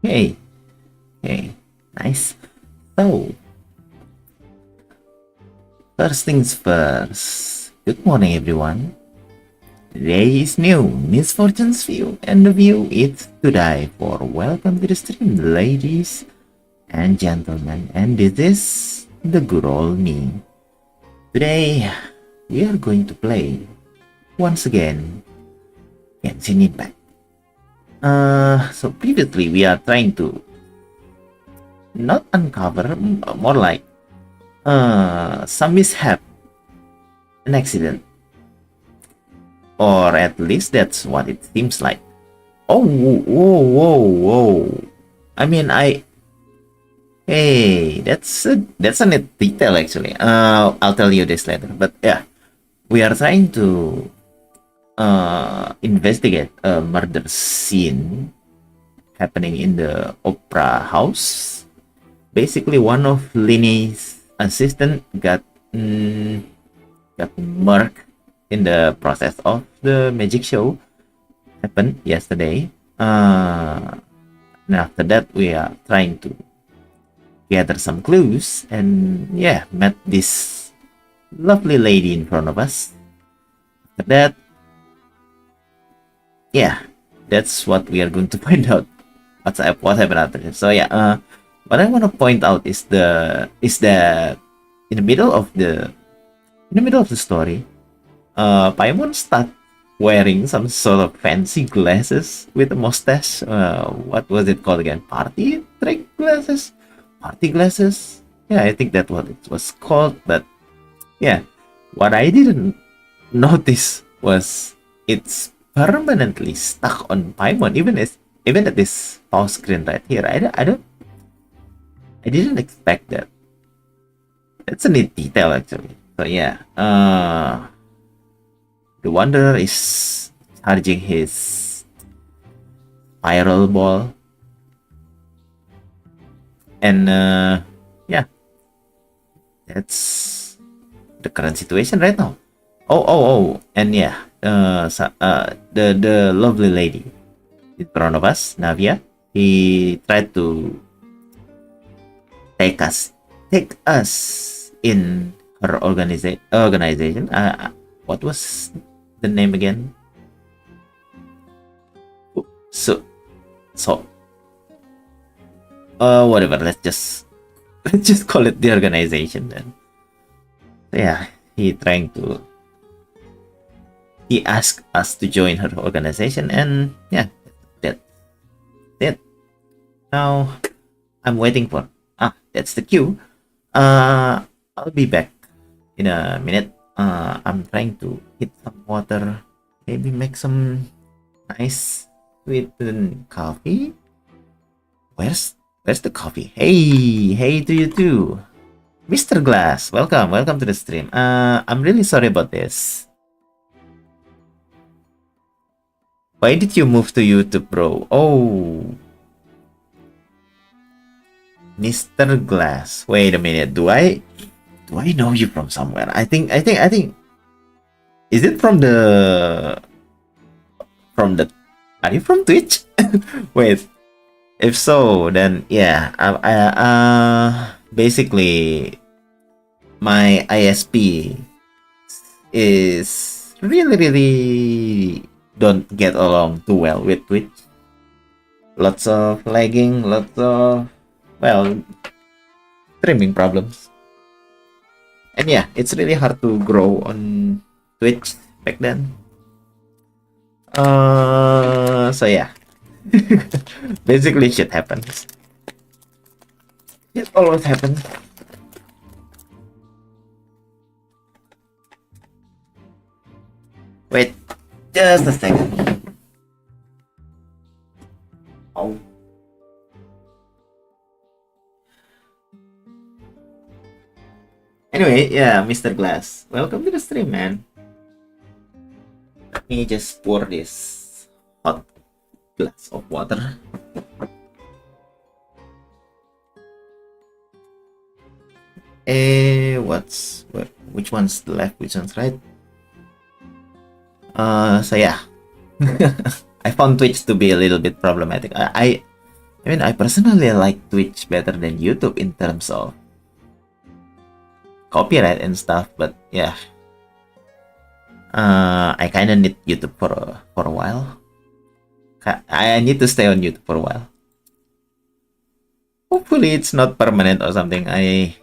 Hey, hey, nice. So, first things first. Good morning, everyone. Today is new Misfortune's View, and the view is to die for. Welcome to the stream, ladies and gentlemen. And this is the good old me. Today, we are going to play once again Genshin Impact. So previously we are trying to not uncover, more like some mishap, an accident, or at least that's what it seems like. Oh, whoa! I mean, hey, that's a neat detail actually. I'll tell you this later. But yeah, we are trying to investigate a murder scene happening in the opera house. Basically, one of Linnea's assistant got murked in the process of the magic show. Happened yesterday. And after that, we are trying to gather some clues, and yeah, met this lovely lady in front of us. After that, yeah, that's what we are going to find out. What happened after this. So yeah, what I want to point out is that in the middle of the story, Paimon start wearing some sort of fancy glasses with a mustache. What was it called again? Party trick glasses? Party glasses? Yeah, I think that's what it was called. But yeah, what I didn't notice was it's permanently stuck on Paimon, even at this pause screen right here. I didn't expect that. That's a neat detail actually. So yeah, the Wanderer is charging his spiral ball, and yeah, that's the current situation right now. Oh, and yeah, the lovely lady in front of us, Navia, he tried to take us in her organization. What was the name again? So whatever. Let's just call it the organization then. So yeah, he asked us to join her organization, and yeah, that's it. Now I'm waiting for that's the queue. I'll be back in a minute. I'm trying to hit some water, maybe make some nice sweetened coffee. Where's the coffee? Hey to you too, Mr. Glass. Welcome to the stream. I'm really sorry about this. Why did you move to YouTube, bro? Oh, Mr. Glass. Wait a minute. Do I know you from somewhere? I think. Is it from the? Are you from Twitch? Wait. If so, then yeah. Basically, my ISP is really don't get along too well with Twitch. Lots of lagging, lots of streaming problems. And yeah, it's really hard to grow on Twitch back then. So yeah. Basically shit happens. It always happens. Wait, just a second. Oh. Anyway, yeah, Mr. Glass, welcome to the stream, man. Let me just pour this hot glass of water. Which one's the left, which one's right? So yeah. I found Twitch to be a little bit problematic. I mean, I personally like Twitch better than YouTube in terms of copyright and stuff, but yeah, I kind of need YouTube for a while. I need to stay on YouTube for a while. Hopefully it's not permanent or something. I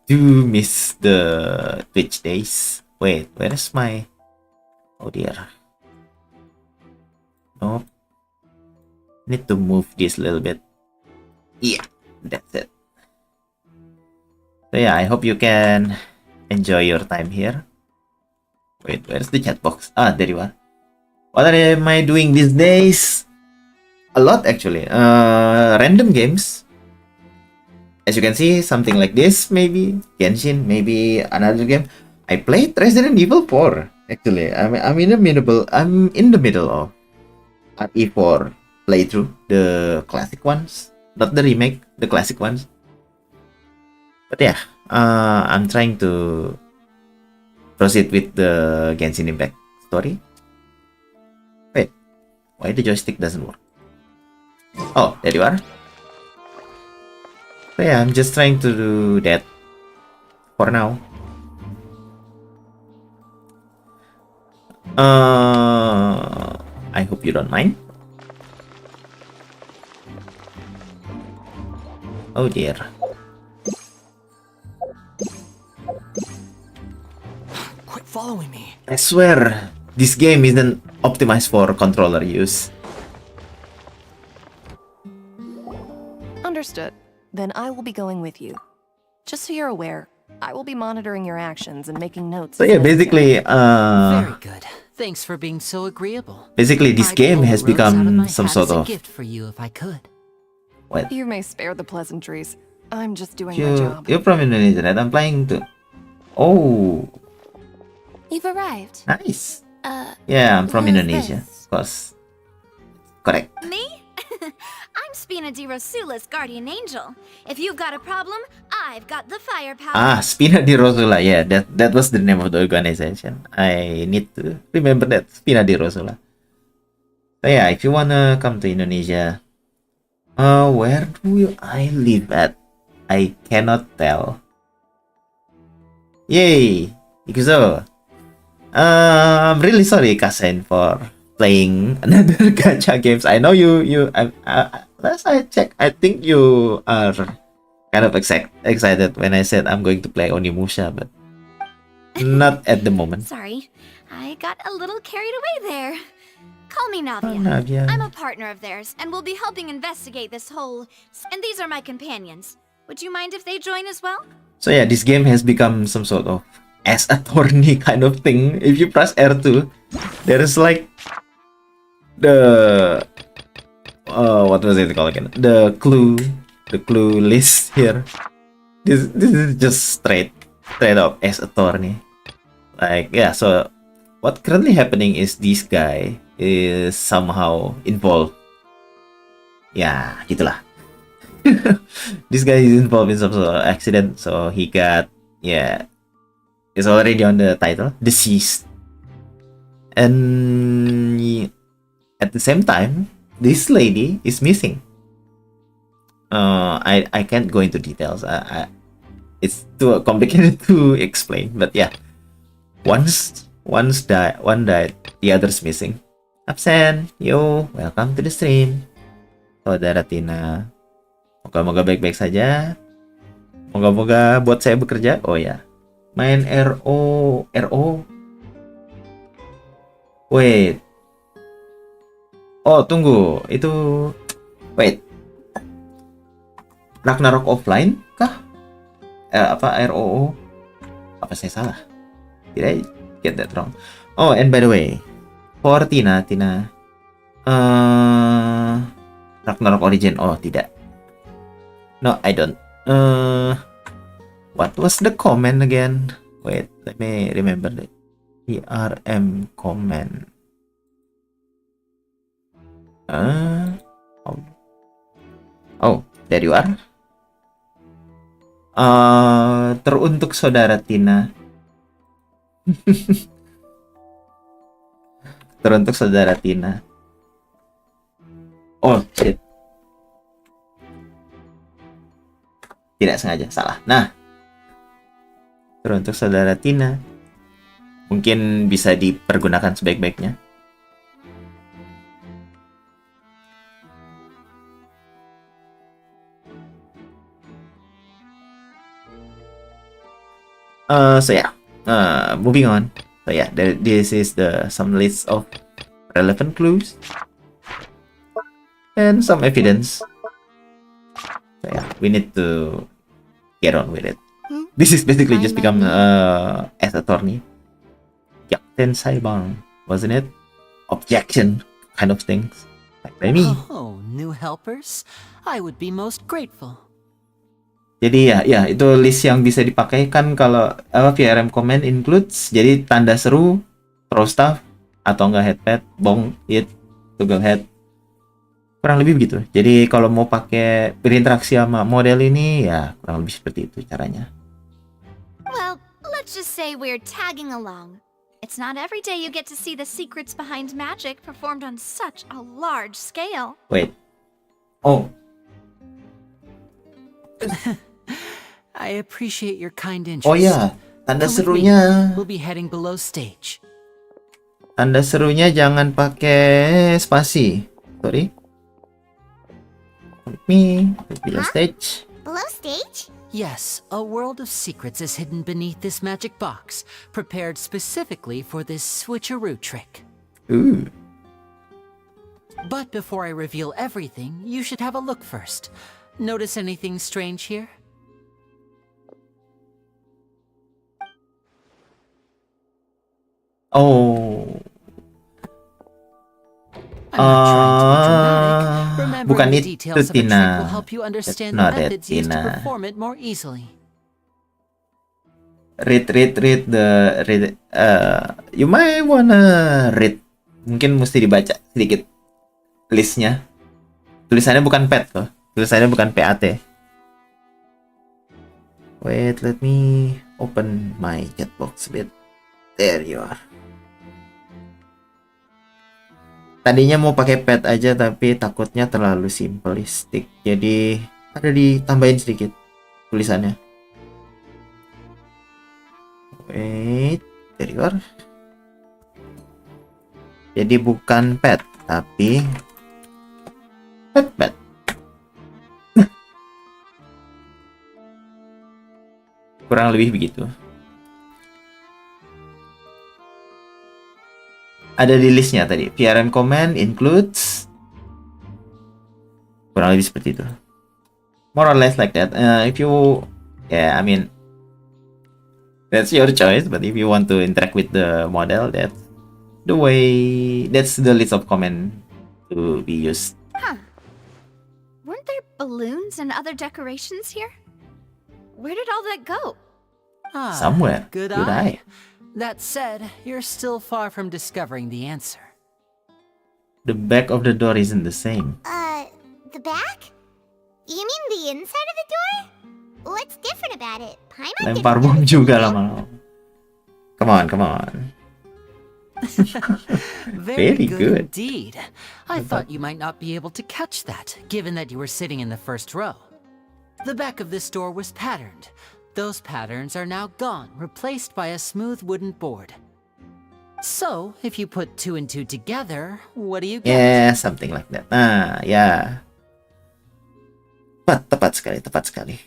do miss the Twitch days. Wait, where is my... Oh dear. Nope. Need to move this a little bit. Yeah, that's it. So yeah, I hope you can enjoy your time here. Wait, where's the chat box? Ah, there you are. What am I doing these days? A lot actually. Random games. As you can see, something like this, maybe Genshin, maybe another game. I played Resident Evil 4. Actually, I'm in the middle of RE4 playthrough, the classic ones, not the remake, the classic ones. But yeah, I'm trying to proceed with the Genshin Impact story. Wait, why the joystick doesn't work? Oh, there you are. So yeah, I'm just trying to do that for now. I hope you don't mind. Oh dear. Quit following me. I swear, this game isn't optimized for controller use. Understood. Then I will be going with you. Just so you're aware, I will be monitoring your actions and making notes. So yeah, basically, Very good. Thanks for being so agreeable. basically this I'd game pull has the rose out of become my some hat sort as a of... gift for you if I could. What? You may spare the pleasantries. I'm just doing my job. You're from Indonesia, right? I'm playing too. Oh, You've arrived. nice. Uh, Yeah, I'm from who's Indonesia. this? Of course. Correct. Me? I'm Spina di Rosula's guardian angel. If you've got a problem, I've got the firepower. Ah, Spina di Rosula. Yeah, that was the name of the organization. I need to remember that. Spina di Rosula. So yeah, if you wanna come to Indonesia, where do I live at? I cannot tell. Yay! Ikuzo. I'm really sorry, Kasen, for playing another gacha games. I know last I checked, I think you are kind of excited when I said I'm going to play Onimusha, but not at the moment. Sorry, I got a little carried away there. Call me Navia. Navia. I'm a partner of theirs, and will be helping investigate this whole... And these are my companions. Would you mind if they join as well? So yeah, this game has become some sort of as attorney kind of thing. If you press R2, there is like the what was it called again? The clue list here. This is just straight up as attorney. Like yeah, so what currently happening is this guy is somehow involved. Ya, gitulah. This guy is involved in some sort of accident, so he got it's already on the title, deceased. And at the same time, this lady is missing. I can't go into details. It's too complicated to explain. But yeah, one died, the other's missing. Absen, yo, welcome to the stream, saudara Tina. Moga-moga baik-baik saja. Moga-moga buat saya bekerja. Oh ya, main RO. Wait. Oh, tunggu. Itu wait. Ragnarok offline kah? Apa ROO? Apa saya salah? Did I get that wrong? Oh, and by the way, for Tina Ragnarok Origin. Oh, tidak. No, I don't. What was the comment again? Wait, let me remember that. PRM comment. Oh, there you are. Teruntuk saudara Tina. Teruntuk saudara Tina. Oh, shit. Tidak sengaja, salah. Nah, teruntuk saudara Tina, mungkin bisa dipergunakan sebaik-baiknya. Moving on. So yeah, this is some list of relevant clues and some evidence. So yeah, we need to get on with it. This is basically just become as attorney. Yakten Saibang, wasn't it? Objection kind of things. Like by me. Oh, new helpers? I would be most grateful. Jadi ya itu list yang bisa dipakai kan kalau VRM comment includes. Jadi tanda seru, throw stuff, atau enggak headpad, bong, hit, toggle head. Kurang lebih begitu. Jadi kalau mau pakai berinteraksi sama model ini ya kurang lebih seperti itu caranya. Well, let's just say we're tagging along. It's not every day you get to see the secrets behind magic performed on such a large scale. Wait. Oh. I appreciate your kind interest. Oh ya, tanda Come with serunya. me. We'll be heading below stage. Tanda serunya jangan pakai spasi. Sorry. Me, below stage. Below stage? Yes, a world of secrets is hidden beneath this magic box, prepared specifically for this switcheroo trick. Ooh. But before I reveal everything, you should have a look first. Notice anything strange here? Oh. I'm not trying to be dramatic. Remember, bukan the itu, details of a Tina. trick will help you understand the Not it, methods used to Tina. perform it more easily. read the you might wanna read. Mungkin mesti dibaca sedikit listnya. Tulisannya bukan pet loh. Tulisannya bukan PAT. Wait, let me open my chat box a bit. There you are. Tadinya mau pakai pet aja tapi takutnya terlalu simplistik. Jadi ada ditambahin sedikit tulisannya. Wait, there you are. Jadi bukan pet, tapi pet. Kurang lebih begitu. Ada di listnya tadi. PRM command includes. Kurang lebih seperti itu. More or less like that. If you, yeah, I mean, that's your choice. But if you want to interact with the model, that's the way. That's the list of command to be used. Huh. Weren't there balloons and other decorations here? Where did all that go? Ah, Somewhere. Good Good eye. eye. That said, you're still far from discovering the answer. The back of the door isn't the same. The back? You mean the inside of the door? What's different about it? Paimon Lempar bom juga lama-lama. Come on. Very Very good. indeed. I thought you might not be able to catch that, given that you were sitting in the first row. The back of this door was patterned. Those patterns are now gone, replaced by a smooth wooden board. So, if you put 2 and 2 together, what do you get? Yeah, something like that. Nah, yeah. Tepat sekali.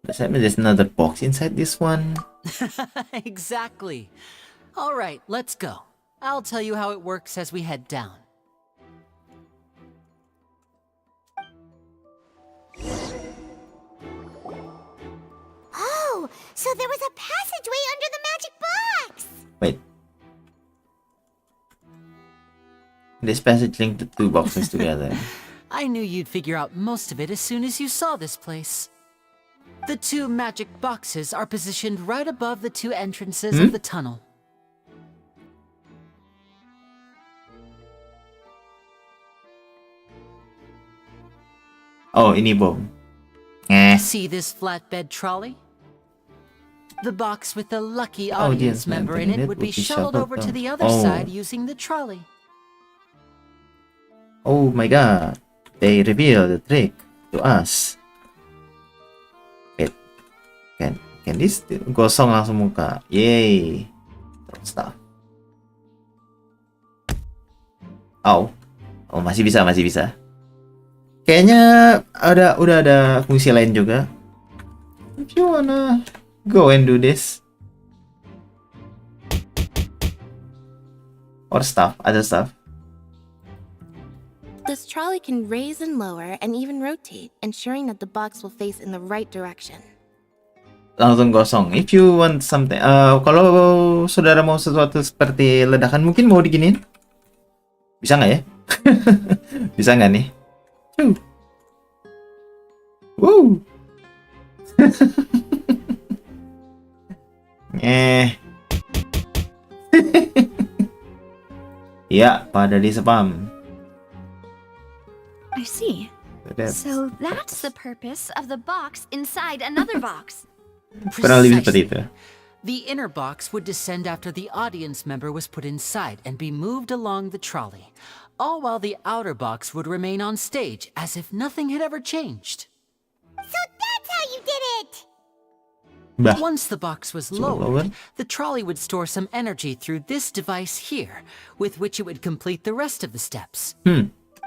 Does that mean there's another box inside this one? Exactly. All right, let's go. I'll tell you how it works as we head down. Oh, so there was a passageway under the magic box! Wait. This passage linked the two boxes together. I knew you'd figure out most of it as soon as you saw this place. The 2 magic boxes are positioned right above the 2 entrances of the tunnel. Oh, ini bom. See this flatbed trolley? The box with the lucky Audience audience member in it would be shuttled over to the other Oh. side using the trolley. Oh my god. They reveal the trick to us. Wait. Can this gosong langsung muka? Yay. Stop. Oh, masih bisa. Kayaknya udah ada fungsi lain juga. If you wanna go and do this. Or other stuff. This trolley can raise and lower and even rotate, ensuring that the box will face in the right direction. Langsung gosong. If you want something, kalau saudara mau sesuatu seperti ledakan, mungkin mau diginin? Bisa nggak ya? Bisa nggak nih? Woo. Ya, pada di spam. I see. So that's the purpose of the box inside another box. Kurang lebih seperti itu. The inner box would descend after the audience member was put inside and be moved along the trolley, all while the outer box would remain on stage as if nothing had ever changed. So that's how you did it! Bah. Once the box was lower. lowered, the trolley would store some energy through this device here, with which it would complete the rest of the steps.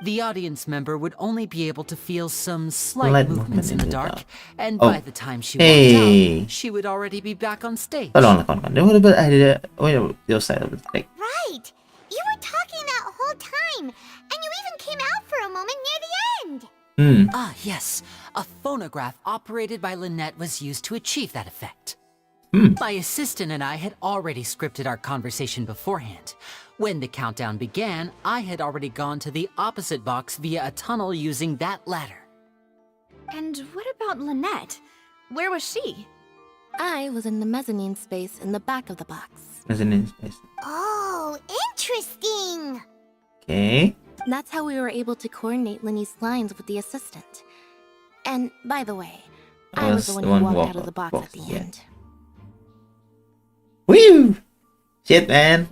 The audience member would only be able to feel some slight movements in the dark, and by the time she walked out, she would already be back on stage. Tolonglah kawan-kawan. What about the side of the trick? Right! You were talking that whole time, and you even came out for a moment near the end! Ah, yes. A phonograph operated by Lynette was used to achieve that effect. My assistant and I had already scripted our conversation beforehand. When the countdown began, I had already gone to the opposite box via a tunnel using that ladder. And what about Lynette? Where was she? I was in the mezzanine space in the back of the box. Mezzanine space. Oh, interesting. Okay. That's how we were able to coordinate Linny's lines with the assistant. And by the way, I was the one who walked out of the box at the end. Woo! Shit, man.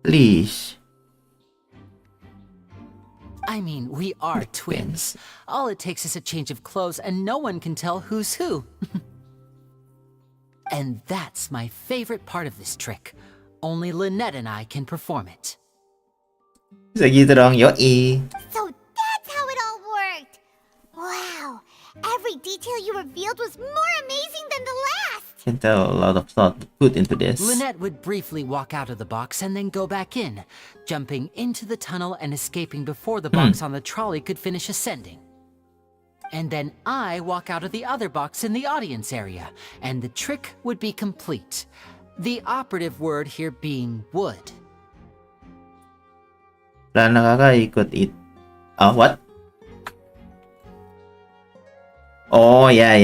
Please. I mean, we are twins. All it takes is a change of clothes and no one can tell who's who. And that's my favorite part of this trick. Only Lynette and I can perform it. Bisa gitu dong, yoi. So that's how it all worked. Wow. Every detail you revealed was more amazing than the last. Can tell a lot of thought put into this. Lynette would briefly walk out of the box and then go back in, jumping into the tunnel and escaping before the box on the trolley could finish ascending. And then I walk out of the other box in the audience area, and the trick would be complete. The operative word here being would. Lah nakakaikot it. What? Oh, ya.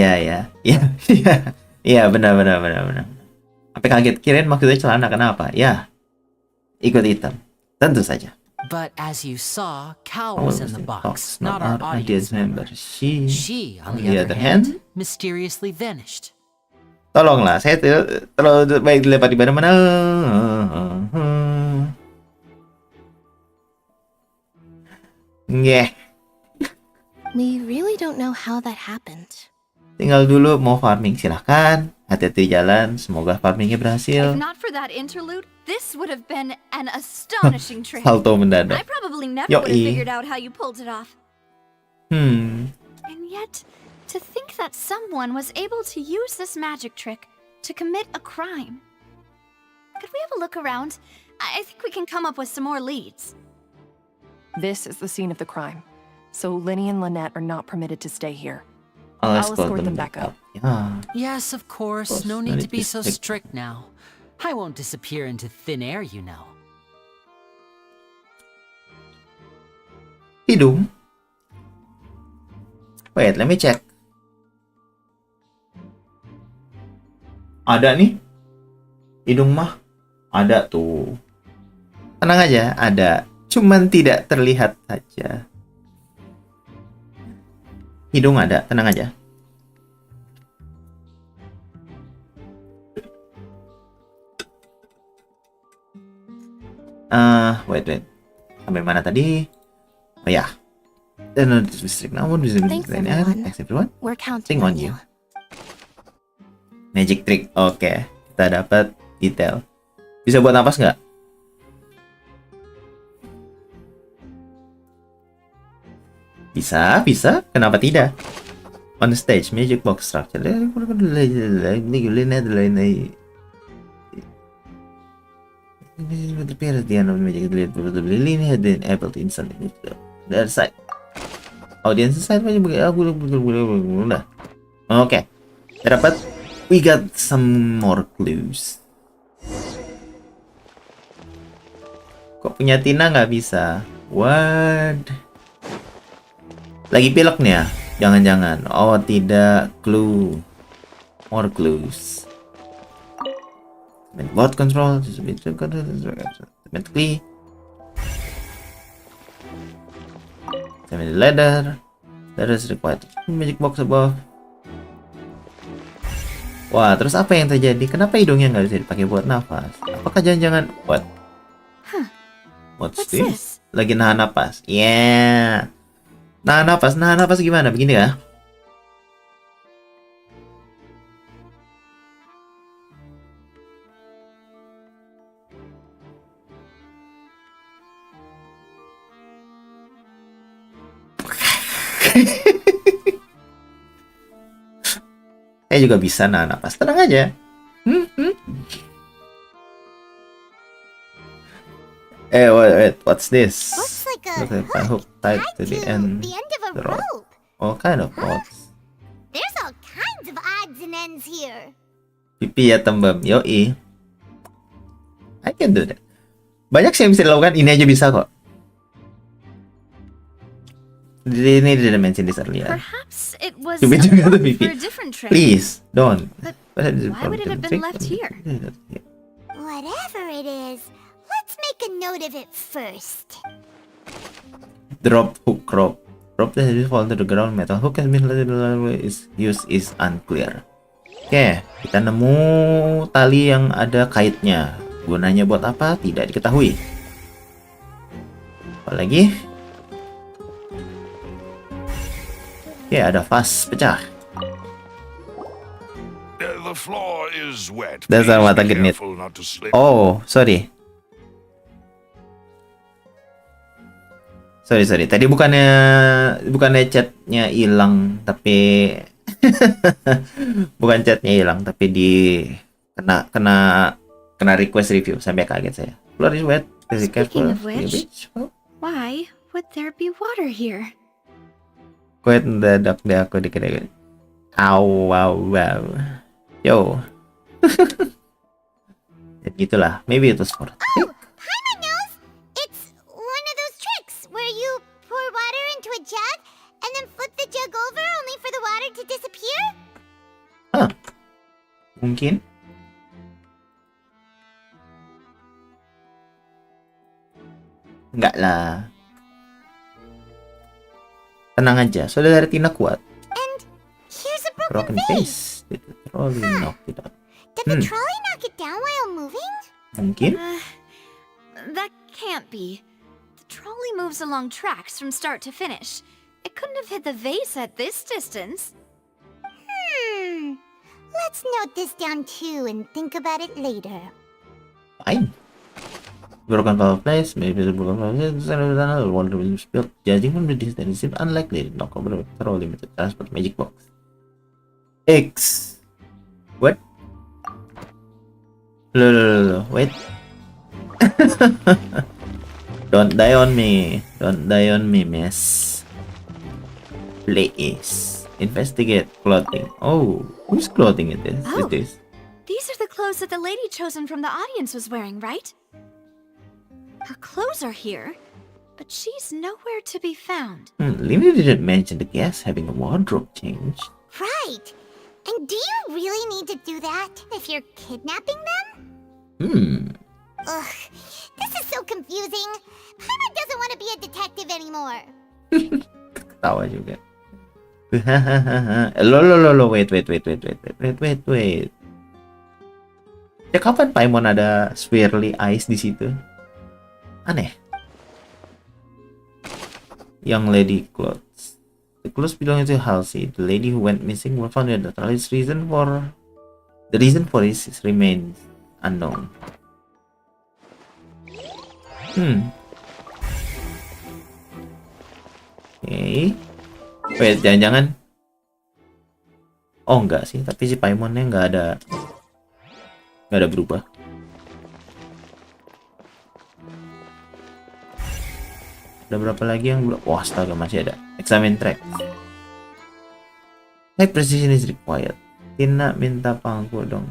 Iya, benar. Sampai kaget, kirain maksudnya celana, kenapa? Ya, ikut hitam. Tentu saja. But as you saw, Cal was in the box, not our audience audience member. She, On the other hand, mysteriously vanished. tolonglah, saya terlalu baik dilempar di mana-mana. Ngeh. We really don't know how that happened. Tinggal dulu mau farming, silahkan. Hati-hati jalan, semoga farmingnya berhasil. If not for that interlude, this would have been an astonishing trick. Salto I mendadak. probably never would have Yoi. figured out how you pulled it off. And yet, to think that someone was able to use this magic trick to commit a crime. Could we have a look around? I think we can come up with some more leads. This is the scene of the crime. So Linny and Lynette are not permitted to stay here. I'll escort them back up. Ya. Yes, of course. No need to be so strict now. I won't disappear into thin air, you know. Hidung. Wait, let me check. Ada nih. Hidung mah ada tuh. Tenang aja, ada. Cuman tidak terlihat saja. Hidung ada, tenang aja. Wait. Sampai mana tadi? Oh ya. Dan district namun bisa Thanks, everyone. Thanks everyone. We're counting On on you. you. Magic trick. Oke, kita dapat detail. Bisa buat napas nggak? Bisa. Kenapa tidak? On the stage, magic box structure. It appears at the end of the magic Lynn had been able to instantly the other side. Audience side Oke. Kita dapat. We got some more clues. Kok punya Tina nggak bisa? What? Lagi pilek nih ya? Jangan-jangan. Oh tidak, clue. More clues. Board control. Automatically. The ladder. That is required. Magic box above. Wah, terus apa yang terjadi? Kenapa hidungnya nggak bisa dipakai buat nafas? Apakah jangan-jangan what? What's this? Lagi nahan napas. Yeah. Nahan napas gimana? Begini ya? Saya juga bisa nahan napas. Tenang aja. Wait, what's this? Looks like a Looks like a hook tied to the end. the end of a the rope. rope. All kind of ropes. There's all kinds of odds and ends here. Pipi ya tembem. Yoi. I can do that. Banyak sih yang bisa dilakukan. Ini aja bisa kok. Ini didn't mention this earlier. Perhaps it was Could be a together, note Vivi. for a different trick. Please don't. But why would it have been left here? Whatever it is, let's make a note of it first. Drop hook rope. Rope that has fallen to the ground. Metal hook has been used is unclear. Oke, kita nemu tali yang ada kaitnya. Gunanya buat apa? Tidak diketahui. Apalagi? Oke, ada vas pecah. The floor is wet. Dasar Please mata be genit. careful not to slip. Oh, sorry. Sorry. Tadi bukannya chatnya hilang, tapi bukan chatnya hilang, tapi kena request review. Sampai kaget saya. Floor is wet. Speaking of which, why would there be water here? Kuat mendadak deh aku dikira. Wow. Yo. Ya gitulah. Maybe it was for. Oh, Paimon knows! It's one of those tricks where you pour water into a jug and then flip the jug over only for the water to disappear? Huh. Mungkin. Enggak lah. Tenang aja, saudara Tina kuat. And here's a broken Broken vase. face. Did the trolley knock it out? Did the trolley knock it down while moving? Mungkin. That can't be. The trolley moves along tracks from start to finish. It couldn't have hit the vase at this distance. Let's note this down too and think about it later. Fine. Broken power place, maybe the broken power place, water will be spilled. Judging from the distance, it seems unlikely to knock over the trolley with the transport magic box. X. What? Look, wait. Don't die on me, miss. Please. Investigate clothing. Oh, whose clothing it is? Oh. Is this? These are the clothes that the lady chosen from the audience was wearing, right? Her clothes are here, but she's nowhere to be found. Lynette didn't mention the guest having a wardrobe change. Right. And do you really need to do that if you're kidnapping them? Ugh, this is so confusing. Paimon doesn't want to be a detective anymore. Ketawa juga. Lo, wait. Ya kapan Paimon ada swirly eyes di situ? Aneh. Young lady clothes. The clothes belonging to Halsey, the lady who went missing, were found in the trolley's reason for this remains unknown. Okay. Wait, jangan-jangan. Oh enggak sih, tapi si Paimonnya nggak ada berubah. Ada berapa lagi yang belum? Wah, astaga, masih ada. Examine track. High precision is required. Tina minta pangku dong.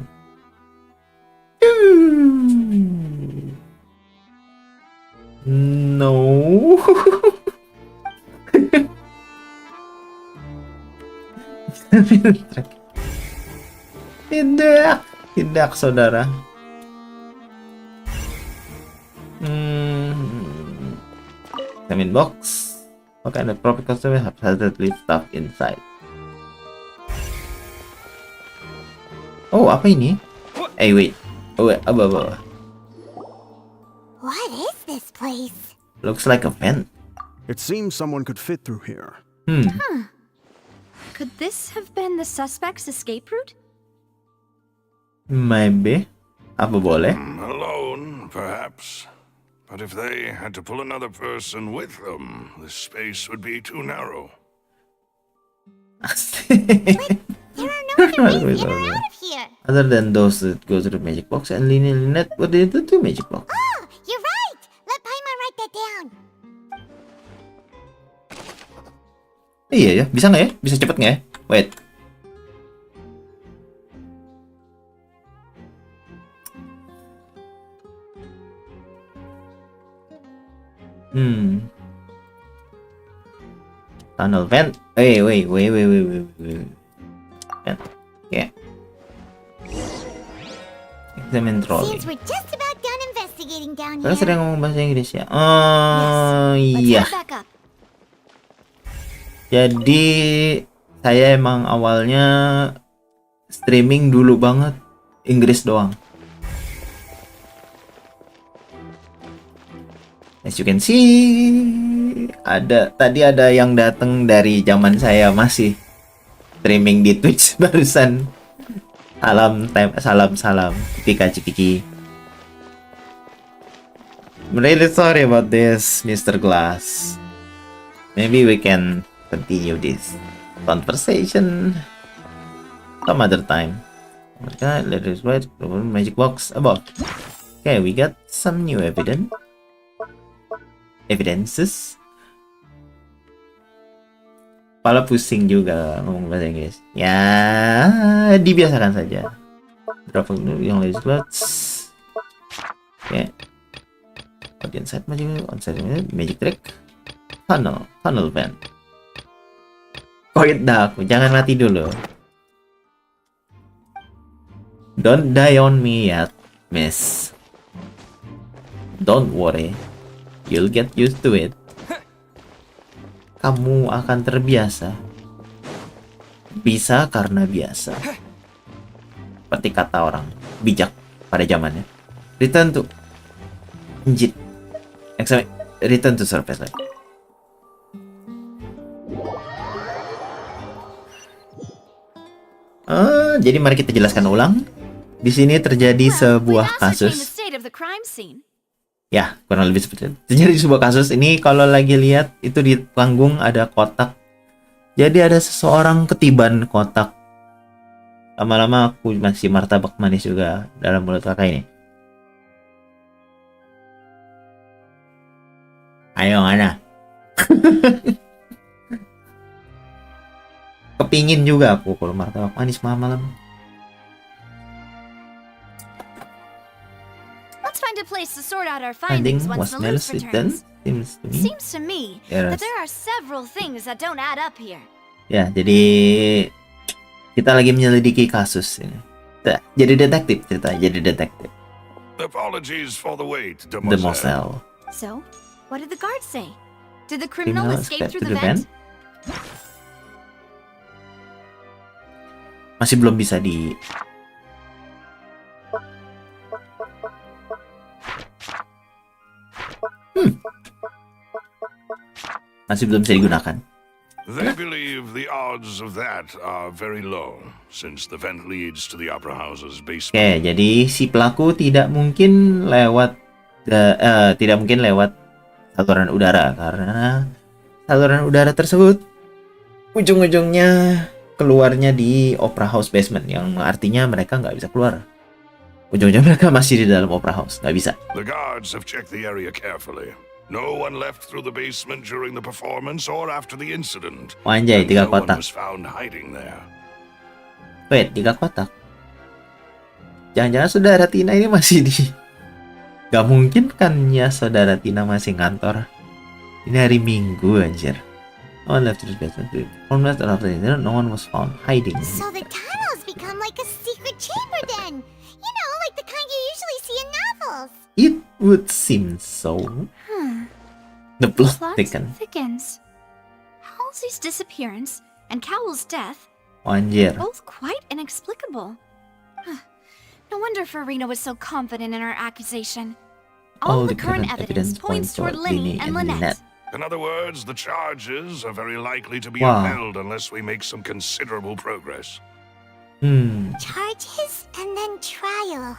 No. Tidak, saudara. Examine box. What kind of proper customer have hazardly stuff inside? Oh, apa ini? Wait. Apa? What is this place? Looks like a vent. It seems someone could fit through here. Could this have been the suspect's escape route? Maybe. Apa boleh? Alone, perhaps. But if they had to pull another person with them, the space would be too narrow. There are no other ways in or out of here. Other than those that go to the magic box and Lynette, what did they do to magic box? Oh, you're right. Let Paimon write that down. Iya ya, bisa nggak ya? Bisa cepet nggak ya? Wait. Tunnel vent. Wait. Vent. Yeah. Examine trolley. Seems we're just about done investigating down Kalian here. sering ngomong bahasa Inggris ya? Let's Iya. head back up. Jadi saya emang awalnya streaming dulu banget Inggris doang. As you can see, tadi ada yang datang dari zaman saya masih streaming di Twitch barusan. Salam cipika-cipiki. I'm really sorry about this, Mr. Glass. Maybe we can continue this conversation some other time. Okay, let us write the magic box above. Okay, we got some new evidences. Kepala pusing juga ngomong bahasa Inggris. Ya, dibiasakan saja. Drop yang list slots. Oke. Bagian side magic trick. Tunnel vent. Koit dah aku, jangan mati dulu. Don't die on me yet, miss. Don't worry, you'll get used to it. Kamu akan terbiasa. Bisa karena biasa. Seperti kata orang bijak pada zamannya. Return to surface lagi. Jadi mari kita jelaskan ulang. Di sini terjadi sebuah kasus. Ya, kurang lebih seperti itu. Terjadi sebuah kasus ini kalau lagi lihat itu di panggung ada kotak. Jadi ada seseorang ketiban kotak. Lama-lama aku masih martabak manis juga dalam mulut kakak ini. Ayo mana? Kepingin juga aku kalau martabak manis malam-malam. Let's find a place to sort out our Finding findings once was the loose written. returns. Seems Seems to me Yes. that there are several things that don't add up here. Ya, jadi kita lagi menyelidiki kasus ini. Jadi detektif ceritanya, jadi detektif. Apologies for the wait, Demoiselle. So, what did the guards say? Did the criminal Criminal escape escaped through the vent? Masih belum bisa di masih belum bisa digunakan. They believe the odds of that are very low, since the vent leads to the opera house's basement. Oke, jadi si pelaku tidak mungkin lewat saluran udara karena saluran udara tersebut ujung-ujungnya keluarnya di opera house basement, yang artinya mereka nggak bisa keluar. Ujung-ujungnya mereka masih di dalam opera house, nggak bisa. The guards have checked the area carefully. No one left through the basement during the performance or after the incident. Anjay, And 3 no one kotak. was found hiding there. Wait, 3 kotak. Jangan-jangan saudara Tina ini masih di... Gak mungkin kan ya saudara Tina masih ngantor. Ini hari Minggu anjir. No one left the basement. Almost after the incident, no one was found hiding. So the tunnels become like a secret chamber then. You know, like the kind you usually see in novels. It would seem so. The plot Plot thickens. Halsey's disappearance and Cowell's death, Anjir. both quite inexplicable. No wonder Farina was so confident in her accusation. All the current evidence points toward Linny and Lynette. In other words, the charges are very likely to be Wow. upheld unless we make some considerable progress. Charges and then trial.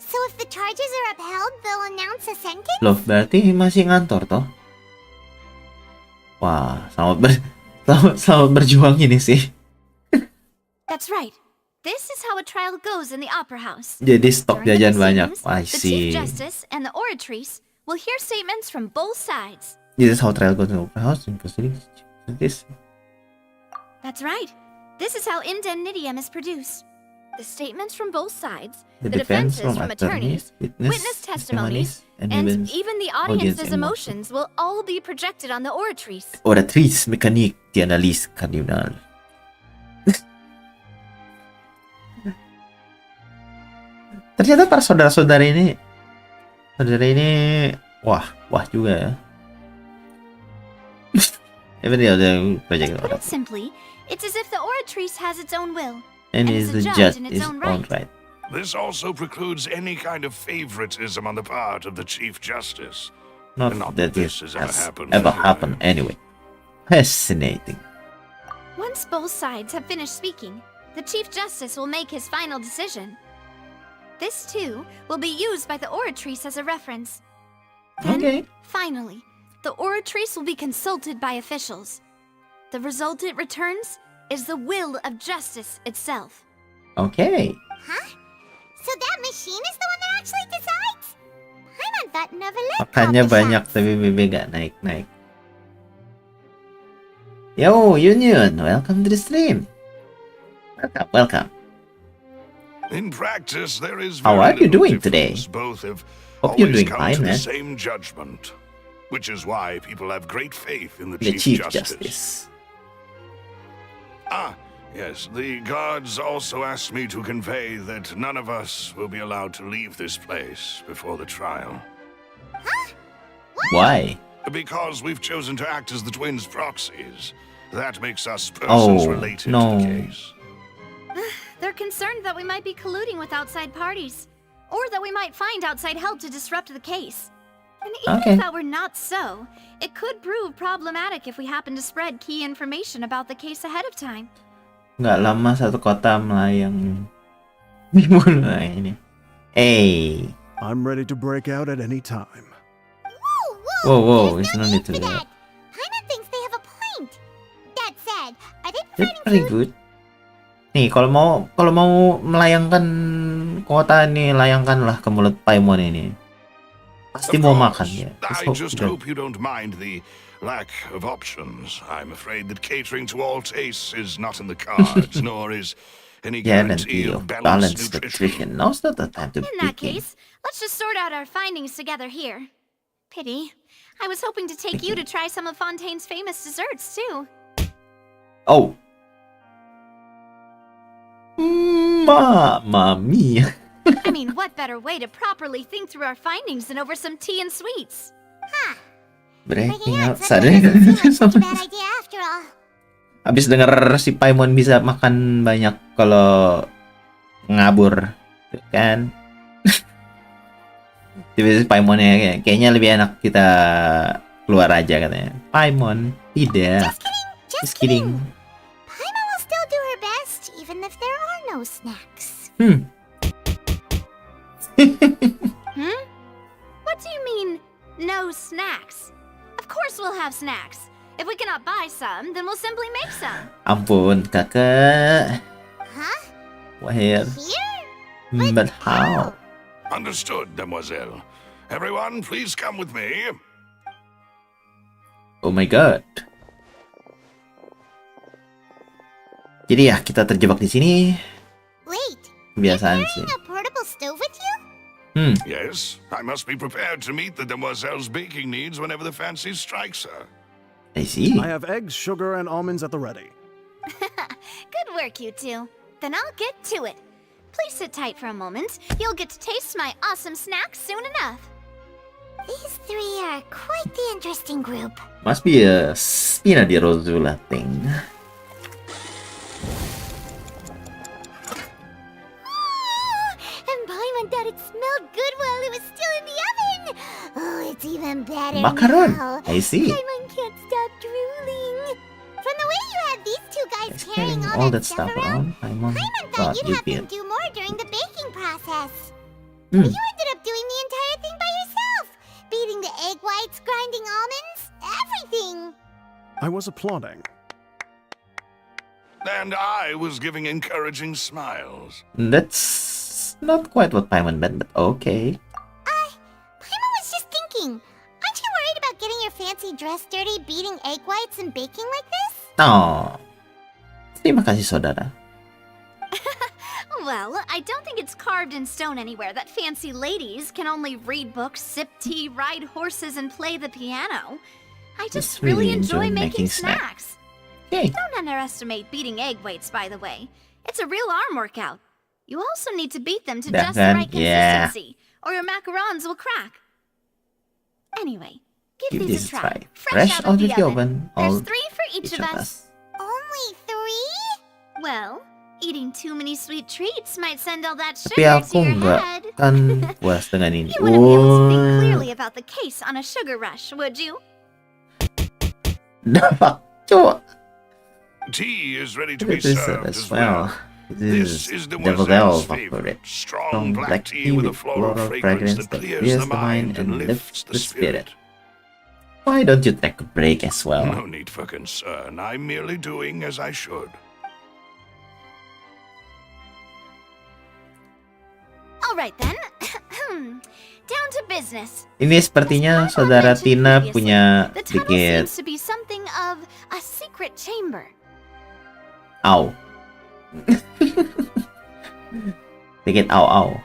So if the charges are upheld, they'll announce a sentence? Loh, berarti masih ngantor toh? Wah, selamat berjuang ini sih. That's right. This is how a trial goes in the opera house. Jadi stok During the jajan banyak. proceedings, I the Chief see. Justice and the oratrice will hear statements from both sides. This is how trial goes in opera house. This. That's right. This is how indemnitium is produced. The statements from both sides, The the defense defenses from from attorneys, witness testimonies, and even the audience's emotions will all be projected on the oratrice. Oratrice mécanique d'analyse cardinal. Ternyata para saudara ini wah juga ya. Even the other project. To put it simply, it's as if the oratrice has its own will. And is the judge in its own right. This also precludes any kind of favoritism on the part of the Chief Justice. Not that this has happened ever happened anyway. Fascinating. Once both sides have finished speaking, the Chief Justice will make his final decision. This, too, will be used by the oratrice as a reference. Then, finally, the oratrice will be consulted by officials. The result it returns is the will of justice itself. Okay. Huh? So that machine is the one that actually decides? Paimon thought Neverland Makanya banyak TBBB gak naik-naik. Yo, Union, welcome to the stream. Welcome. In practice, there is How are you doing today? Both have Hope you're doing come fine, to man. the same judgment, which is why people have great faith in the Chief Justice. Justice. Ah, yes, the guards also asked me to convey that none of us will be allowed to leave this place before the trial. Huh? Why? Because we've chosen to act as the twins' proxies. That makes us persons related to the case. They're concerned that we might be colluding with outside parties, or that we might find outside help to disrupt the case. And even if that were not so, it could prove problematic if we happen to spread key information about the case ahead of time. Nggak lama satu kota melayang dimulai ini. Hey. I'm ready to break out at any time. Whoa, there's no need to do that. Paimon thinks they have a point. That said, are they That's providing pretty good. Nih, kalau mau melayangkan kota nih, layangkanlah ke mulut Paimon ini. Pasti mau makan ya. I just hope you don't mind the lack of options. I'm afraid that catering to all tastes is not in the cards, nor is any guarantee of balanced nutrition. Now's not the time to In that case, let's just sort out our findings together here. Pity. I was hoping to take you to try some of Fontaine's famous desserts, too. Oh. Mamma mia. I mean, what better way to properly think through our findings than over some tea and sweets? Huh. Breaking out suddenly doesn't seem like such a bad idea after all. Abis denger si Paimon bisa makan banyak kalau ngabur, kan? Tiba-tiba si Paimonnya kayaknya lebih enak kita keluar aja katanya. Paimon, tidak. Just kidding. Paimon will still do her best, even if there are no snacks. What do you mean, no snacks? Of course we'll have snacks. If we cannot buy some, then we'll simply make some. Ampun, kakak. Huh? Where? Here? But how? Understood, Demoiselle. Everyone, please come with me. Oh my god. Jadi ya, kita terjebak di sini. Wait. Kebiasaan sih. A portable stove with you? Yes, I must be prepared to meet the Demoiselle's baking needs whenever the fancy strikes her. I see. I have eggs, sugar, and almonds at the ready. Good work, you two. Then I'll get to it. Please sit tight for a moment. You'll get to taste my awesome snacks soon enough. These three are quite the interesting group. Must be a Spina di Rosula thing. And Paimon thought it smelled good while it was still in the oven. Oh, it's even better Macaron. now. I see. Paimon can't stop drooling. From the way you had these two guys It's carrying carrying all that stuff around, Paimon Paimon thought thought you'd you'd have be them do more during the baking process. Hmm. But you ended up doing the entire thing by yourself. Beating the egg whites, grinding almonds, everything. I was applauding. And I was giving encouraging smiles. That's not quite what Paimon meant, but okay. Paimon was just thinking. Aren't you worried about getting your fancy dress dirty, beating egg whites, and baking like this? Oh. Terima kasih, saudara. Well, I don't think it's carved in stone anywhere that fancy ladies can only read books, sip tea, ride horses, and play the piano. I just really enjoy making snacks. Okay. Don't underestimate beating egg weights, by the way. It's a real arm workout. You also need to beat them to just the right consistency, or your macarons will crack. Anyway, give these a try. Fresh out of the oven. There's 3 for each of us. Only 3? Well, eating too many sweet treats might send all that Tapi sugar to aku your nggak head. kan puas dengan ini. You wouldn't be able to think clearly about the case on a sugar rush, would you? Dapat, coba. Tea is ready to be This is served as as well. well. This This is the Devil Devil's favorite. Strong black tea with a floral fragrance that clears the mind and lifts the spirit. Why don't you take a break as well? No need for concern. I'm merely doing as I should. All right then. Down to business. Ini sepertinya saudara Tina punya The tunnel sedikit seems to be something of a secret chamber. au. Sedikit au.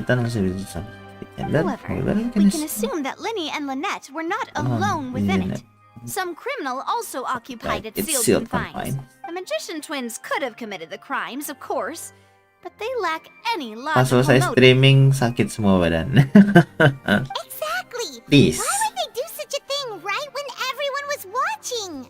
Tunnel seems to be However, we can assume that Linny and Lynette were not alone within it. Some criminal also occupied its sealed confines. The magician twins could have committed the crimes, of course, but they lack any Pas logical selesai motive. streaming sakit semua badan. Exactly. Please. Why would they do such a thing right when everyone was watching?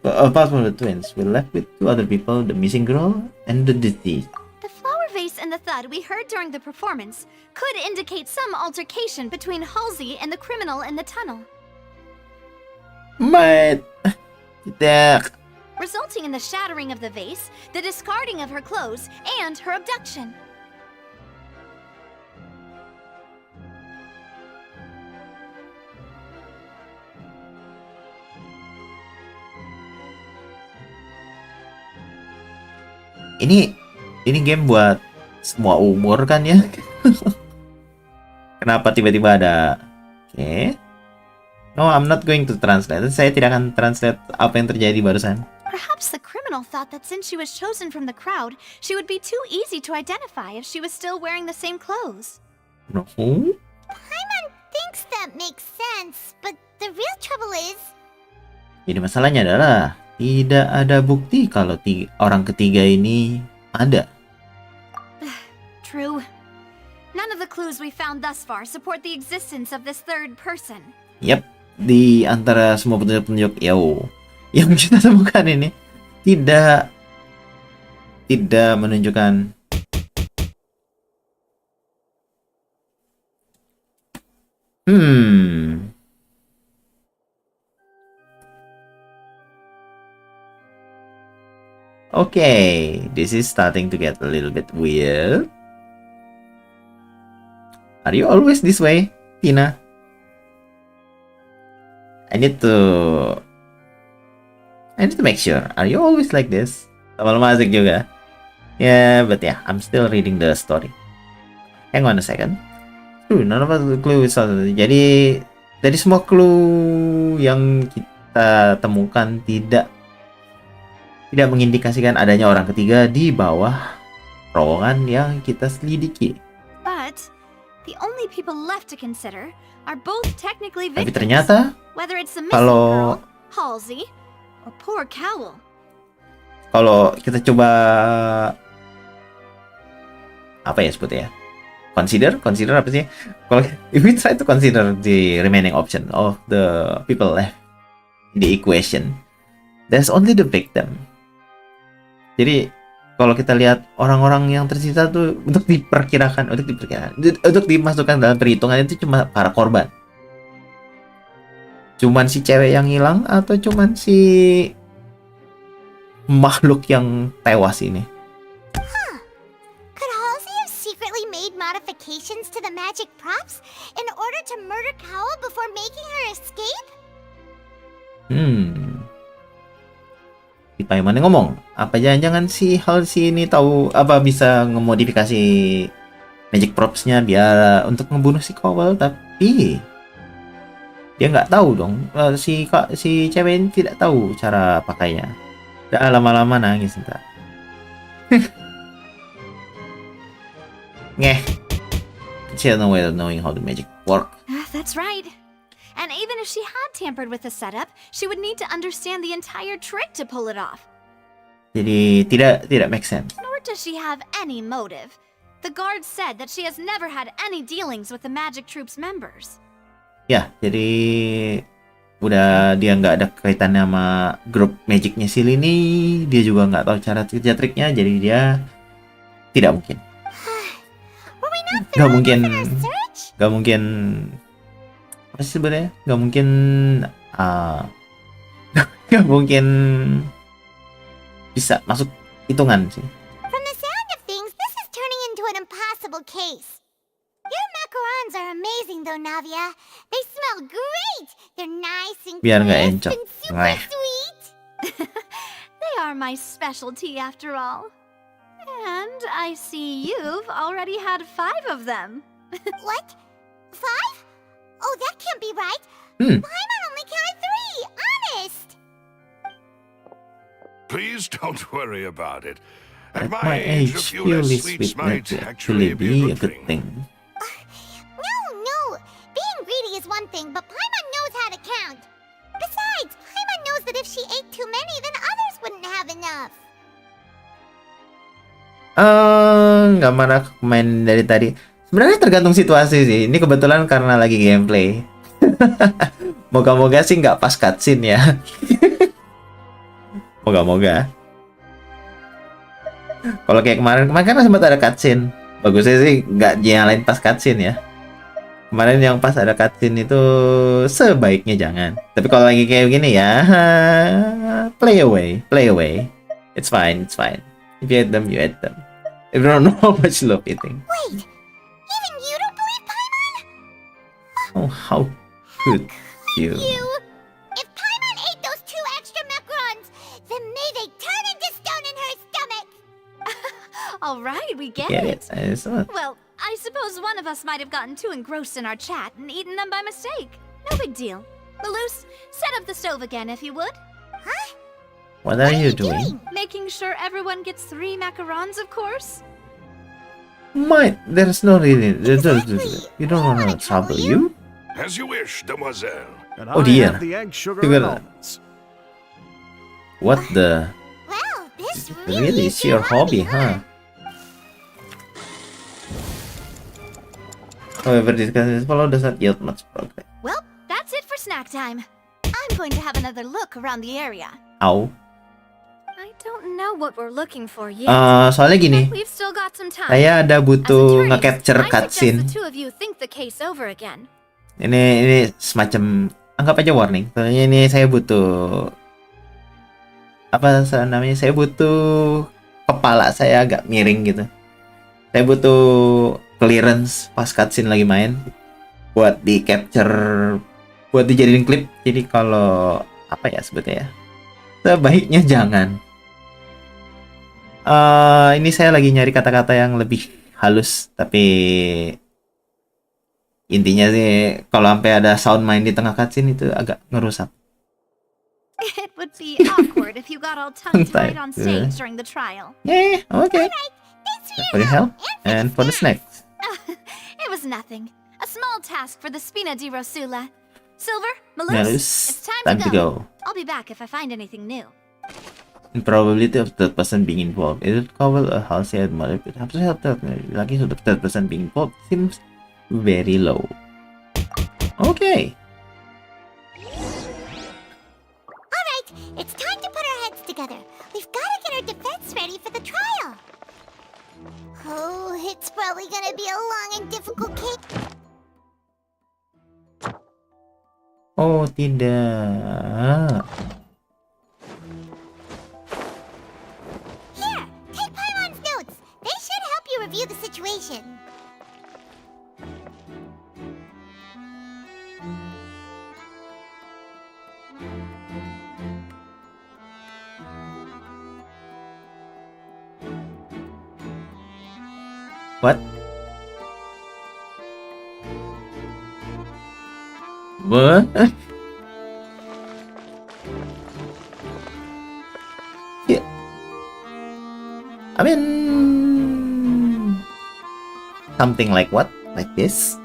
Apart from the twins, we're left with 2 other people, the missing girl and the deceased. The flower vase and the thud we heard during the performance could indicate some altercation between Halsey and the criminal in the tunnel, Mate, tidak. resulting in the shattering of the vase, the discarding of her clothes, and her abduction. Ini game buat semua umur kan ya? Kenapa tiba-tiba ada? Oke. No, I'm not going to translate. Saya tidak akan translate apa yang terjadi barusan. Perhaps the criminal thought that since she was chosen from the crowd, she would be too easy to identify if she was still wearing the same clothes. No. Paimon thinks that makes sense, but the real trouble is... Jadi masalahnya adalah tidak ada bukti kalau orang ketiga ini ada. True. None of the clues we found thus far support the existence of this third person. Yap, di antara semua petunjuk-petunjuk yang kita temukan ini tidak menunjukkan Okay, this is starting to get a little bit weird. Are you always this way, Tina? I need to make sure. Are you always like this? Lama-lama asik juga. Yeah, but yeah, I'm still reading the story. Hang on a second. None of the clue is Jadi dari semua clue yang kita temukan tidak mengindikasikan adanya orang ketiga di bawah terowongan yang kita selidiki. But the only people left to consider are both technically Tapi victims. ternyata Whether it's the missing kalau girl, Halsey, or poor Cowl. kalau kita coba apa ya sebutnya? Consider apa sih? Kalau if we try to consider the remaining option of the people left in the equation, there's only the victim. Jadi kalau kita lihat orang-orang yang tersisa tuh untuk dimasukkan dalam perhitungan itu cuma para korban. Cuman si cewek yang hilang atau cuman si makhluk yang tewas ini? Could Halsey have secretly made modifications to the magic props in order to murder Cowl before making her escape? Si Paimon yang ngomong, apa jangan-jangan si Halsey ini tahu apa bisa ngemodifikasi magic props-nya biar untuk ngebunuh si Cowell, tapi dia nggak tahu dong. Si cewek ini tidak tahu cara pakainya. Udah lama-lama nangis entar. Yeah. She has no way of knowing how the magic works. That's right. And even if she had tampered with the setup, she would need to understand the entire trick to pull it off. Jadi tidak make sense. Nor does she have any motive. The guard said that she has never had any dealings with the magic troop's members. Ya, jadi udah dia nggak ada kaitannya sama grup magicnya si Lini, dia juga nggak tahu cara kerja triknya, jadi dia tidak mungkin. Nggak mungkin apa sih sebenarnya? Nggak mungkin bisa masuk hitungan sih. From the sound of things, this is turning into an impossible case. Your macarons are amazing though, Navia. They smell great. They're nice and Biar nggak crisp encok. and super sweet. They are my specialty after all. And I see you've already had 5 of them. What? 5? Oh, that can't be right. Paimon only counted 3. Honest. Please don't worry about it. At my age, a few purely less sweet sweets might might actually be a good thing. No. Being greedy is one thing, but Paimon knows how to count. Besides, Paimon knows that if she ate too many, then others wouldn't have enough. Nggak marah main dari tadi. Sebenarnya tergantung situasi sih. Ini kebetulan karena lagi gameplay. Moga-moga sih nggak pas cutscene ya. Moga-moga. Kalau kayak kemarin kan sempat ada cutscene. Bagusnya sih nggak nyalain pas cutscene ya. Kemarin yang pas ada cutscene itu sebaiknya jangan. Tapi kalau lagi kayak gini ya, play away. It's fine. If you hate them, you hate them. If you don't know how much you love eating. Wait, even you don't believe Paimon? Oh, how could you? If Paimon ate those 2 extra macarons, then may they turn into stone in her stomach. All right, we get Get it. it? Well, I suppose one of us might have gotten too engrossed in our chat and eaten them by mistake. No big deal. Malus, set up the stove again if you would. Huh? What are you doing? Making sure everyone gets 3 macarons, of course. There's no really. Exactly. You don't want to trouble you? As you wish, demoiselle. And Oh, I dear. have the egg, sugar, Figure and it- almonds. What the? Well, this Really? It's your hobby, huh? However, discussions follow does not yield much progress. Well, that's it for snack time. I'm going to have another look around the area. Ow. I don't know what we're looking for yet. Soalnya gini, We've still got some time. saya ada As butuh attorneys, nge-capture I suggest cutscene. the 2 of you think the case over again. Ini semacam anggap aja warning. Soalnya ini saya butuh namanya? Saya butuh kepala saya agak miring gitu. Saya butuh clearance pas cutscene lagi main buat di capture, buat dijadiin klip. Jadi kalau apa ya sebetulnya? Sebaiknya jangan. Ini saya lagi nyari kata-kata yang lebih halus, tapi intinya sih kalau sampai ada sound main di tengah cutscene itu agak ngerusak. It would be awkward if you got all tongue-tied on stage during the trial. Yeah, okay. Thanks Thanks for your help and for the snacks. It was nothing. A small task for the Spina di Rosula. Silver, Malus, Malus, it's time time to to go. go. I'll be back if I find anything new. Probability of third person being involved. Is it covered a halsey at mother? Lucky so the third person being involved seems very low. Okay. Alright, it's time to put our heads together. We've got to get our defense ready for the trial. Oh, it's probably gonna be a long and difficult case. Oh tidak. Here, take Paimon's notes. They should help you review the situation. What? What? Yeah. I mean, something like what? Like this?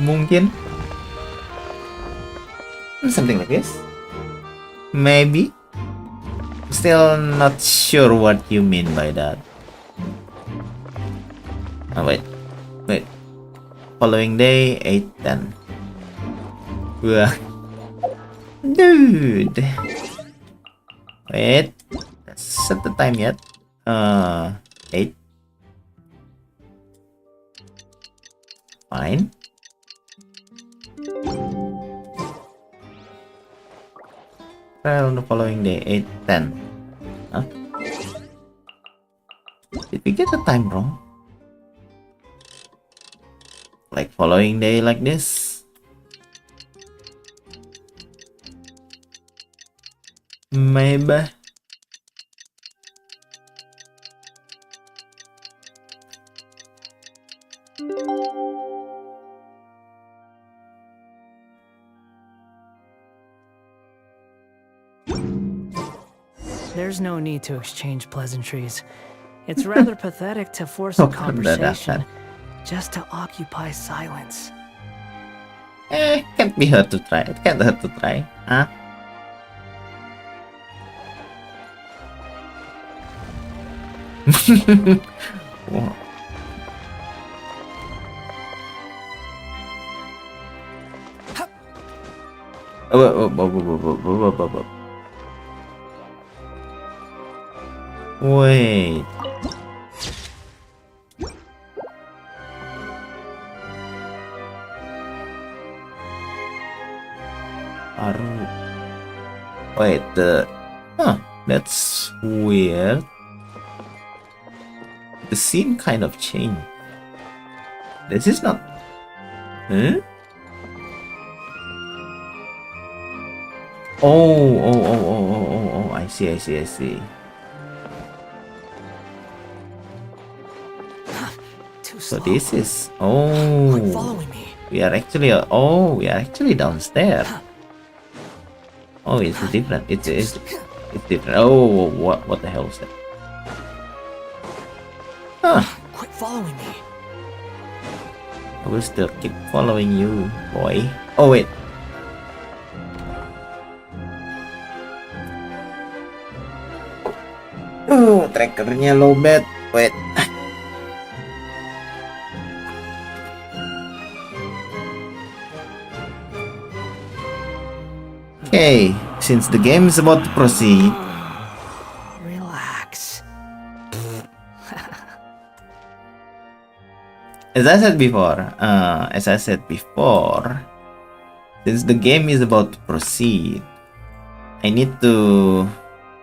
Mungkin? Something like this? Maybe? Still not sure what you mean by that. Oh, wait. Following day, 8:10. Wah. Dude. Wait. Let's set the time yet. 8. Fine. Trial on the following day, 8:10. Huh? Did we get the time wrong? Like following day like this? Maybe. There's no need to exchange pleasantries. It's rather pathetic to force a conversation just to occupy silence. Can't be hurt to try. It can't hurt to try. Huh? Wait. Wait, that's weird. The scene kind of changed. This is not... Huh? Oh, I see. So this is... we are actually downstairs. Oh, it's different. It's different. Oh, what the hell is that? Huh. Quit following me. I will still keep following you, boy. Oh, wait. Oh, trackernya lowbat. Wait. Okay, since the game is about to proceed, relax. as I said before, since the game is about to proceed, I need to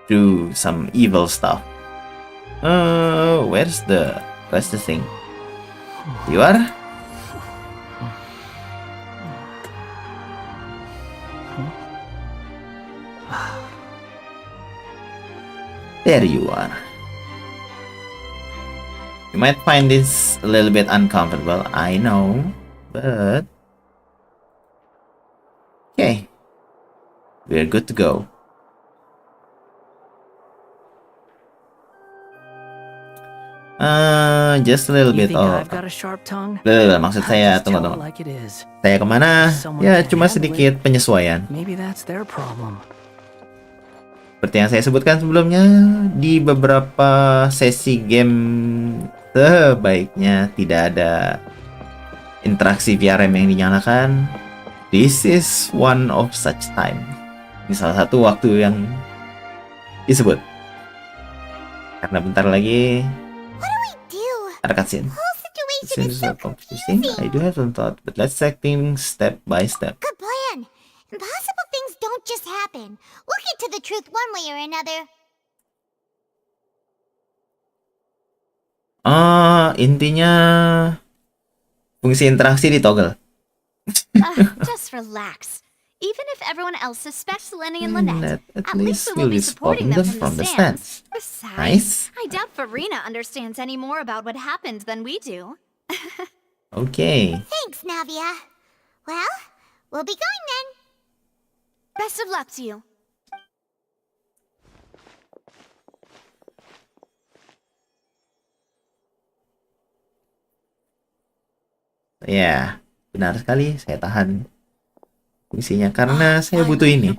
do some evil stuff. Where's the thing? You are? There you are. You might find this a little bit uncomfortable, I know, but okay, we're good to go. Just a little bit of... Maksud saya, tunggu. Saya kemana? Ya, cuma sedikit penyesuaian. Seperti yang saya sebutkan sebelumnya, di beberapa sesi game sebaiknya tidak ada interaksi VRM yang dinyalakan. This is one of such time. Ini salah satu waktu yang disebut. Karena bentar lagi ada cutscene. This is so confusing. I do have some thought, but let's take things step by step. Good plan. Impossible things don't just happen. We'll get to the truth one way or another. Intinya fungsi interaksi di toggle. Just relax. Even if everyone else suspects Lenny and Lynette, at least we'll be supporting them from the stands. Besides, nice. I doubt Farina understands any more about what happened than we do. Okay. Thanks, Navia. Well, we'll be going then. Best of luck to you. Ya, benar sekali. Saya tahan fungsinya karena saya butuh ini.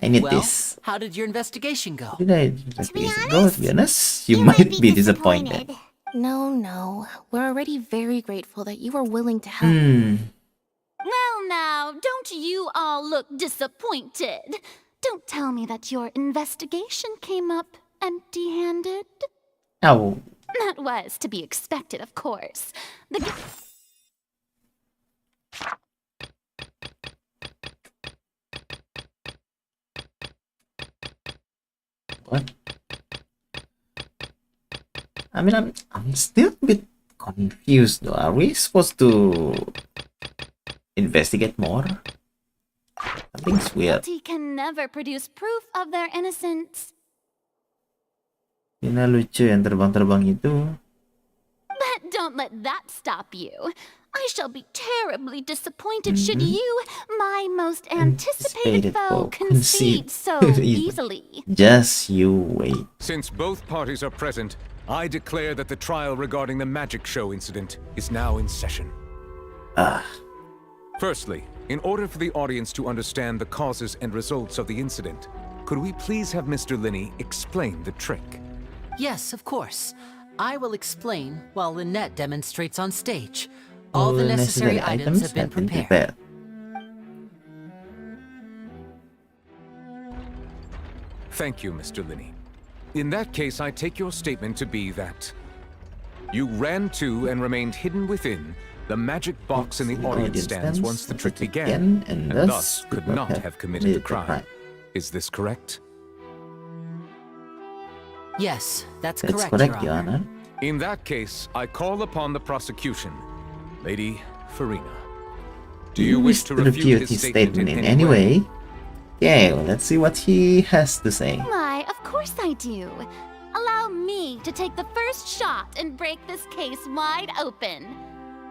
I need this. How did your investigation go? To be honest, you might be disappointed. No. We're already very grateful that you were willing to help. Well now, don't you all look disappointed. Don't tell me that your investigation came up empty-handed. Oh. That was to be expected, of course. What? I mean, I'm still a bit confused though. Are we supposed to investigate more? Something's weird. Guilty can never produce proof of their innocence. Ini lucu yang terbang-terbang itu. But don't let that stop you. I shall be terribly disappointed should you, my most anticipated foe, concede so easily. Just you wait. Since both parties are present, I declare that the trial regarding the magic show incident is now in session. Firstly, in order for the audience to understand the causes and results of the incident, could we please have Mr. Linney explain the trick? Yes, of course. I will explain while Lynette demonstrates on stage. All the necessary items have been prepared. Thank you, Mr. Linney. In that case, I take your statement to be that you ran to and remained hidden within the magic box in the audience stands once the trick began, and thus could not have committed the crime. Is this correct? Yes, that's correct, Your Honor. In that case, I call upon the prosecution. Lady Farina, do you wish to refute his statement in any way? Okay, well, let's see what he has to say. Why, of course I do. Allow me to take the first shot and break this case wide open.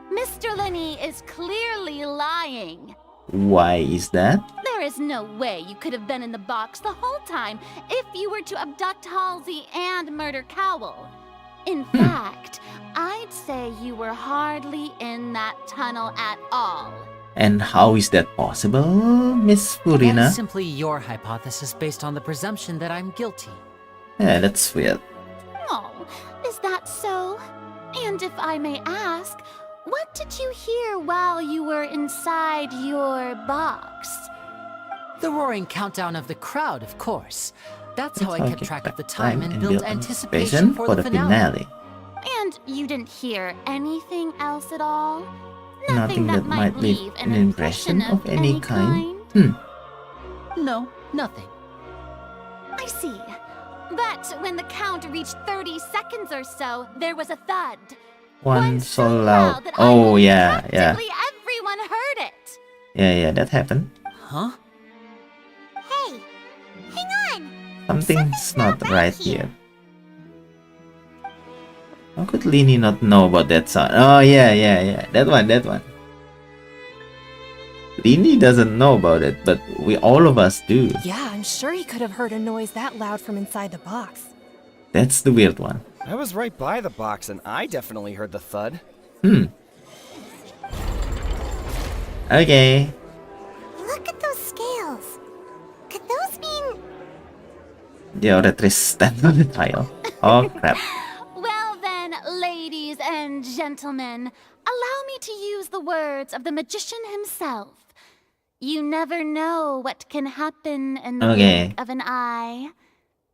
Mr. Linney is clearly lying. Why is that? There is no way you could have been in the box the whole time if you were to abduct Halsey and murder Cowell. In fact, I'd say you were hardly in that tunnel at all. And how is that possible, Miss Farina? That's simply your hypothesis based on the presumption that I'm guilty. Yeah, that's weird. Oh, is that so? And if I may ask, what did you hear while you were inside your box? The roaring countdown of the crowd, of course. That's how I kept track of the time and built anticipation for the finale. And you didn't hear anything else at all? Nothing that might leave an impression of any kind? No, nothing. I see. But when the count reached 30 seconds or so, there was a thud. One so loud. Oh, yeah. Everyone heard it. Yeah, that happened. Huh? Hey, hang on. Something's not right here. How could Linney not know about that sound? Oh, yeah. That one. Linney doesn't know about it, but all of us do. Yeah, I'm sure he could have heard a noise that loud from inside the box. That's the weird one. I was right by the box, and I definitely heard the thud. Okay. Look at those scales. Could those mean... The auditress stands on the tile. Oh, crap. Well then, ladies and gentlemen, allow me to use the words of the magician himself. You never know what can happen in the blink of an eye.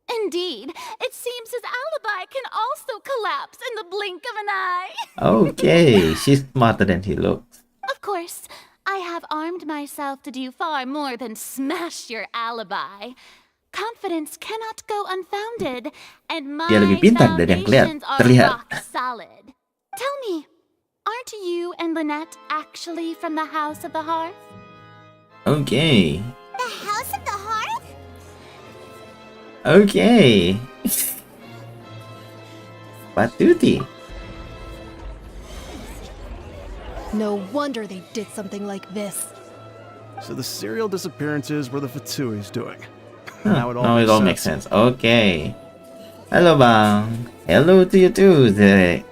Indeed, it seems his alibi can also collapse in the blink of an eye. Okay, she's smarter than he looks. Of course, I have armed myself to do far more than smash your alibi. Confidence cannot go unfounded, and my foundations are rock solid. Tell me, aren't you and Lynette actually from the House of the Hearth? Okay. The House of the Hearth? Okay. Patuti. No wonder they did something like this. So the serial disappearances were the Fatsui's doing. Now it all makes sense. Okay. Hello, Bang. Hello to you too. Zane,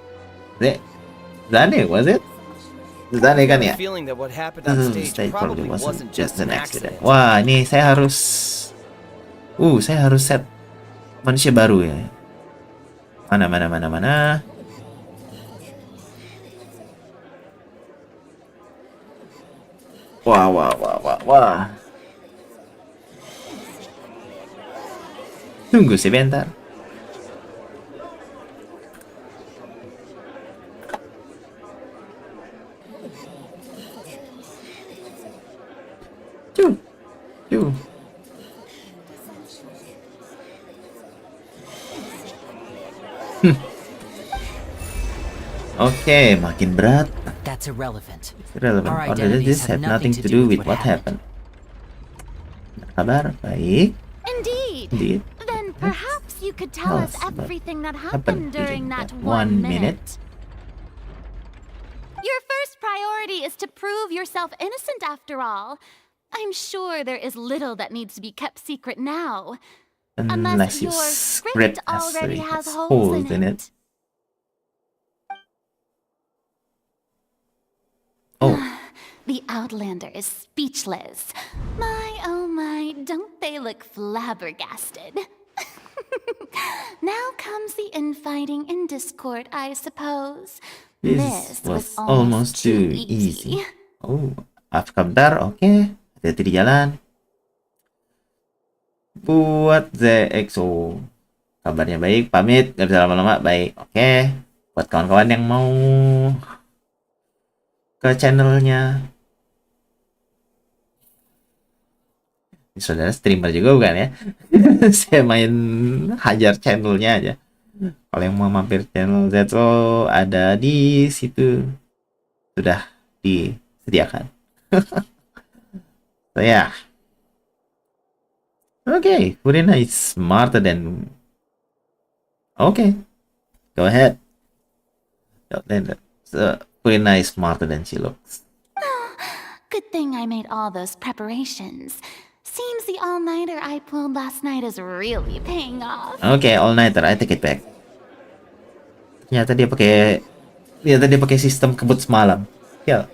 was it? Aneh kan ya? Feeling that what happened on stage probably wasn't just an accident. Wah, ini saya harus set manusia baru ya. Mana. Wah. Tunggu sebentar. Cuh. Oke, makin berat. That's irrelevant. Irrelevant. Or does this have nothing to do with what happened? Kabar baik. Indeed. Then perhaps you could tell us everything that happened during that 1 minute. Your first priority is to prove yourself innocent after all. I'm sure there is little that needs to be kept secret now. Unless your script already has holes in it. Oh. The Outlander is speechless. My, oh my, don't they look flabbergasted? Now comes the infighting and discord, I suppose. This was almost too easy. Oh, maaf kabar, oke. Hati-hati di jalan. Buat ZXO, kabarnya baik, pamit, gak bisa lama-lama, baik, oke. Buat kawan-kawan yang mau ke channelnya, ini saudara streamer juga bukan ya? Saya main hajar channelnya aja. Kalau yang mau mampir channel ZXO ada di situ, sudah disediakan. So yeah. Okay, Kuruwa is smarter than. Okay, go ahead. So, Kuruwa is smarter than she looks. Good thing I made all those preparations. Seems the all-nighter I pulled last night is really paying off. Okay, all-nighter, I take it back. Ternyata dia pakai sistem kebut semalam. Ya.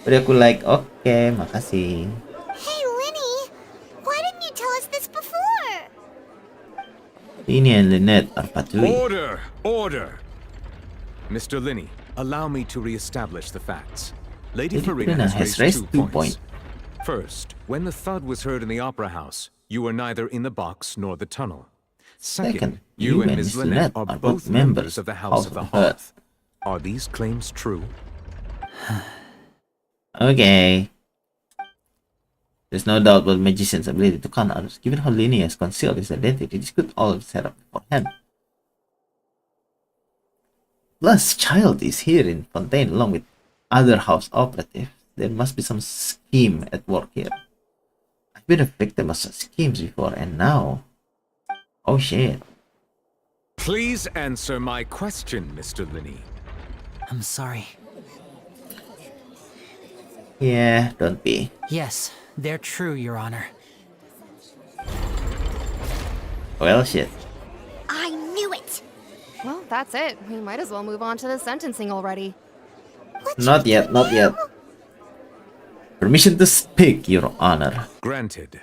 Udah aku like, oke, makasih. Hey, Linny, why didn't you tell us this before? Ini and Lynette are patrolling. Order! Mr. Linney, allow me to re-establish the facts. Lady Farina has raised 2 points. First, when the thud was heard in the Opera House, you were neither in the box nor the tunnel. Second, you and Ms. Lynette are both members of the House of the Hearth. Are these claims true? Okay. There's no doubt about the magician's ability to con others. Given how Linny has concealed his identity, this could all be set up beforehand. Plus, Child is here in Fontaine along with other house operatives. There must be some scheme at work here. I've been a victim of such schemes before, and now... Oh shit. Please answer my question, Mr. Linney. I'm sorry. Yeah, don't be. Yes, they're true, Your Honor. Well, shit. I knew it! Well, that's it. We might as well move on to the sentencing already. Not yet. Permission to speak, Your Honor. Granted.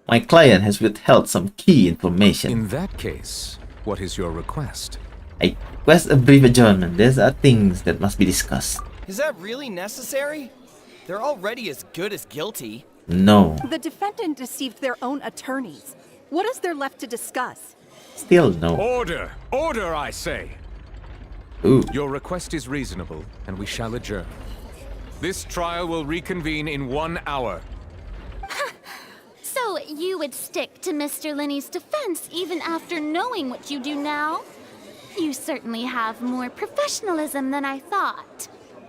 My client has withheld some key information. In that case, what is your request? I request a brief adjournment. There are things that must be discussed. Is that really necessary? They're already as good as guilty. No. The defendant deceived their own attorneys. What is there left to discuss? Still no. Order, I say. Ooh. Your request is reasonable, and we shall adjourn. This trial will reconvene in 1 hour. So you would stick to Mr. Linney's defense even after knowing what you do now? You certainly have more professionalism than I thought.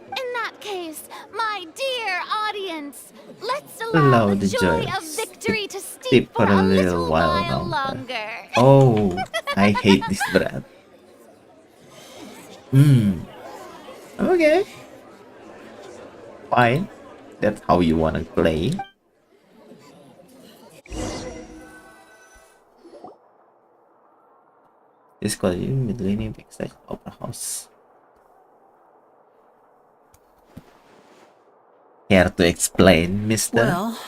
In that case, my dear audience, let's allow the joy of victory to steep for a little while longer. Oh, I hate this breath. Okay. Fine. That's how you wanna play. This called Millennium Backstage Opera House. Care to explain, mister? Well,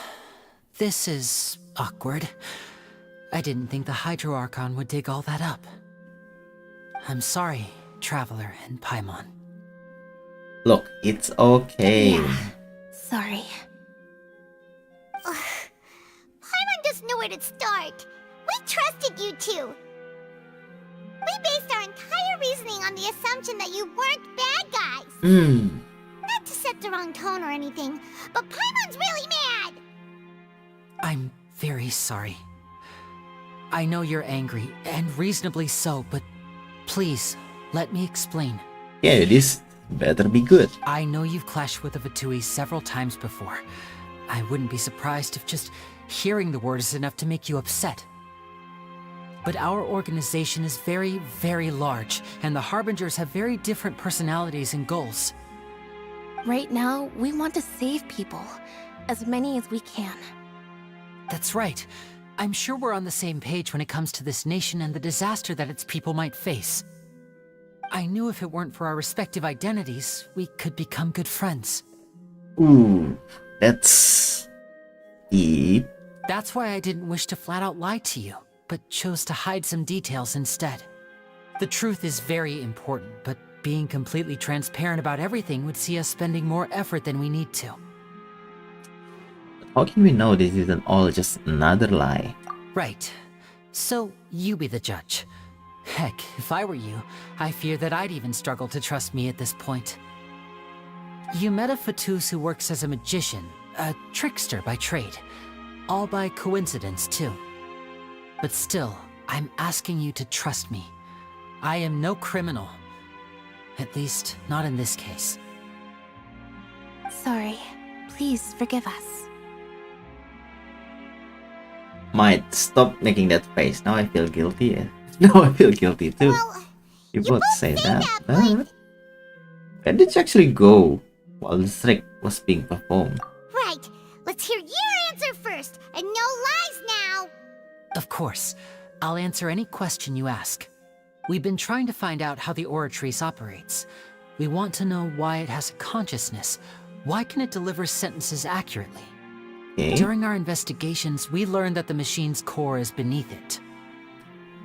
this is awkward. I didn't think the Hydro Archon would dig all that up. I'm sorry, Traveler and Paimon. Look, it's okay. Yeah, sorry. Paimon doesn't know where to start. We trusted you two. We based our entire reasoning on the assumption that you weren't bad guys. Not to set the wrong tone or anything, but Paimon's really mad. I'm very sorry. I know you're angry, and reasonably so, but please, let me explain. Yeah, this better be good. I know you've clashed with the Fatui several times before. I wouldn't be surprised if just hearing the word is enough to make you upset. But our organization is very, very large, and the Harbingers have very different personalities and goals. Right now, we want to save people. As many as we can. That's right. I'm sure we're on the same page when it comes to this nation and the disaster that its people might face. I knew if it weren't for our respective identities, we could become good friends. Ooh, that's deep. That's why I didn't wish to flat out lie to you, but chose to hide some details instead. The truth is very important, but being completely transparent about everything would see us spending more effort than we need to. How can we know this isn't all just another lie? Right. So, you be the judge. Heck, if I were you, I fear that I'd even struggle to trust me at this point. You met a Fatus who works as a magician, a trickster by trade. All by coincidence, too. But still, I'm asking you to trust me. I am no criminal. At least, not in this case. Sorry. Please forgive us. Might stop making that face. Now I feel guilty. Now I feel guilty too. Well, you both say that. Where did you actually go while the trick was being performed? Right. Let's hear your answer first, and no lies now. Of course. I'll answer any question you ask. We've been trying to find out how the Oratrice operates. We want to know why it has a consciousness. Why can it deliver sentences accurately? Okay. During our investigations, we learned that the machine's core is beneath it.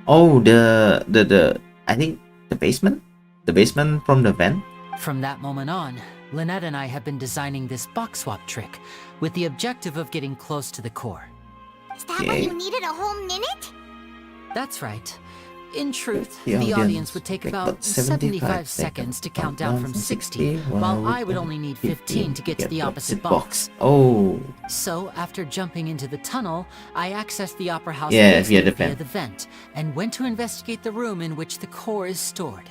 Oh, I think the basement? The basement from the vent? From that moment on, Lynette and I have been designing this box swap trick with the objective of getting close to the core. Is that why you needed a whole minute? That's right. In truth, the audience would take about 75 seconds to count down from 60, while I would only need 15 to get to the opposite box. Oh. So, after jumping into the tunnel, I accessed the Opera House via via the vent, and went to investigate the room in which the core is stored.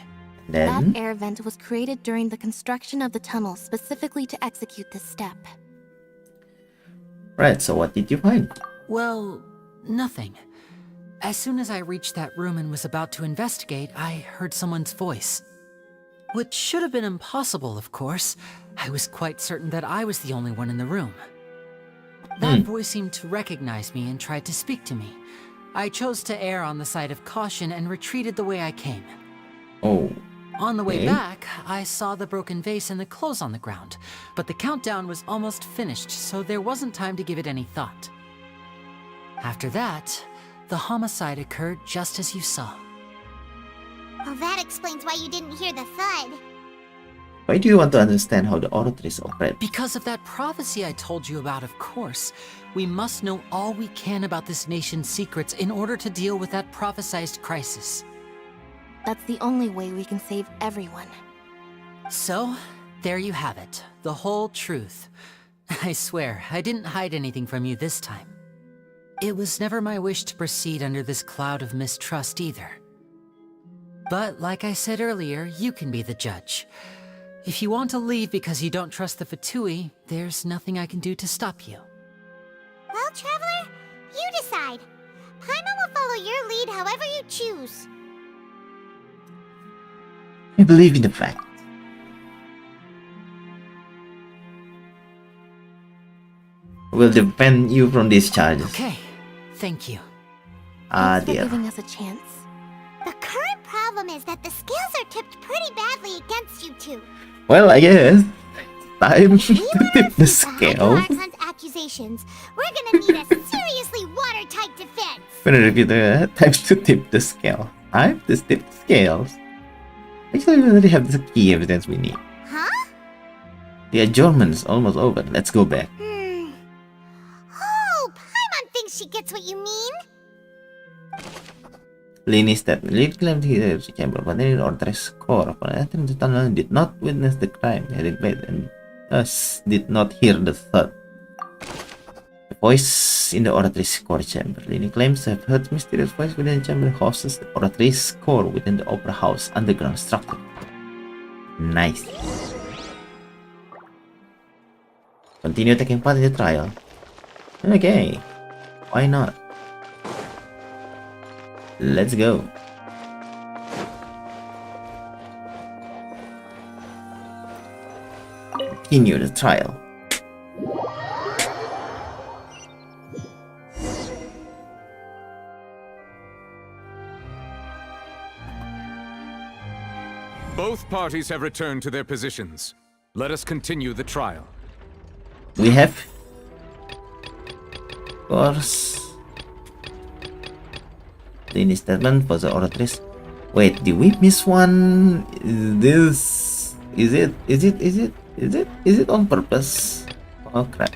Then? That air vent was created during the construction of the tunnel specifically to execute this step. Right, so what did you find? Well, nothing. As soon as I reached that room and was about to investigate, I heard someone's voice. Which should have been impossible, of course. I was quite certain that I was the only one in the room. That voice seemed to recognize me and tried to speak to me. I chose to err on the side of caution and retreated the way I came. Oh. On the way back, I saw the broken vase and the clothes on the ground, but the countdown was almost finished, so there wasn't time to give it any thought. After that, the homicide occurred just as you saw. Well, that explains why you didn't hear the thud. Why do you want to understand how the Oratrice operates? Because of that prophecy I told you about, of course. We must know all we can about this nation's secrets in order to deal with that prophesized crisis. That's the only way we can save everyone. So, there you have it. The whole truth. I swear, I didn't hide anything from you this time. It was never my wish to proceed under this cloud of mistrust either. But like I said earlier, you can be the judge. If you want to leave because you don't trust the Fatui, there's nothing I can do to stop you. Well, Traveler, you decide. Paimon will follow your lead however you choose. I believe in the fact. Will defend you from these charges. Okay, thank you. Thanks for giving us a chance. The current is that the scales are tipped pretty badly against you two. Well, I guess time to tip the scales. Arknights' accusations, we're gonna need a seriously watertight defense. Gonna review the time to tip the scale. Time to tip the scales. Actually, we already have the key evidence we need. Huh? The adjournment's almost over. Let's go back. Oh, Paimon thinks she gets what you mean. Lynnie's statement. Lynnie claimed he entered the chamber, but then Ortre's core upon entering the tunnel did not witness the crime he had made and thus did not hear the thud. The voice in the Oratrice core chamber. Lynnie claims to have heard mysterious voice within the chamber houses the Oratrice core within the Opera House underground structure. Nice. Continue taking part in the trial. Okay. Why not? Let's go. Continue the trial. Both parties have returned to their positions. Let us continue the trial. We have, of course, the statement for the Oratrice. Wait, did we miss one? Is it on purpose? Oh crap.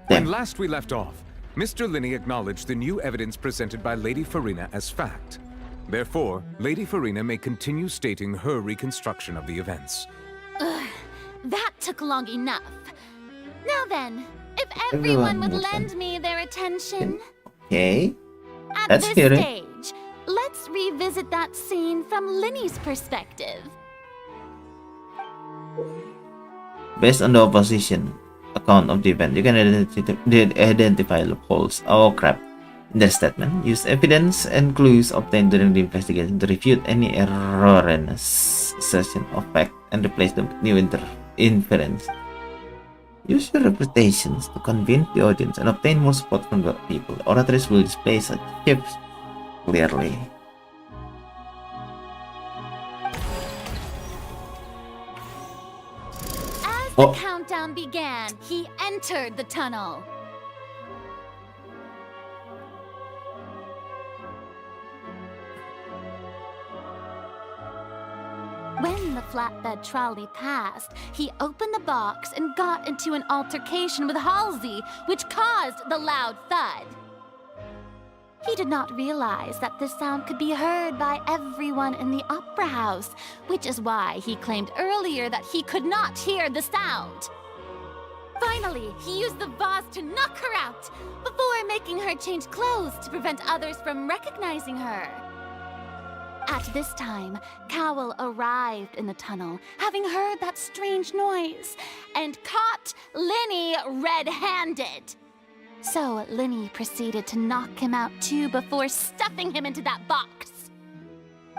When last we left off, Mr. Lynnie acknowledged the new evidence presented by Lady Farina as fact. Therefore, Lady Farina may continue stating her reconstruction of the events. Ugh, that took long enough. Now then, if everyone would lend me their attention. Okay. At Let's this hear it. stage, let's revisit that scene from Lynnie's perspective. Based on the opposition account of the event, you can identify loopholes. Oh crap. In their statement, use evidence and clues obtained during the investigation to refute any erroneous assertion of fact and replace them with new inference. Use your reputations to convince the audience and obtain more support from the people. Oratrice will display such shifts clearly. As the countdown began, he entered the tunnel. When the flatbed trolley passed, he opened the box and got into an altercation with Halsey, which caused the loud thud. He did not realize that the sound could be heard by everyone in the opera house, which is why he claimed earlier that he could not hear the sound. Finally, he used the vase to knock her out, before making her change clothes to prevent others from recognizing her. At this time, Cowell arrived in the tunnel, having heard that strange noise, and caught Lynnie red-handed. So Lynnie proceeded to knock him out too before stuffing him into that box.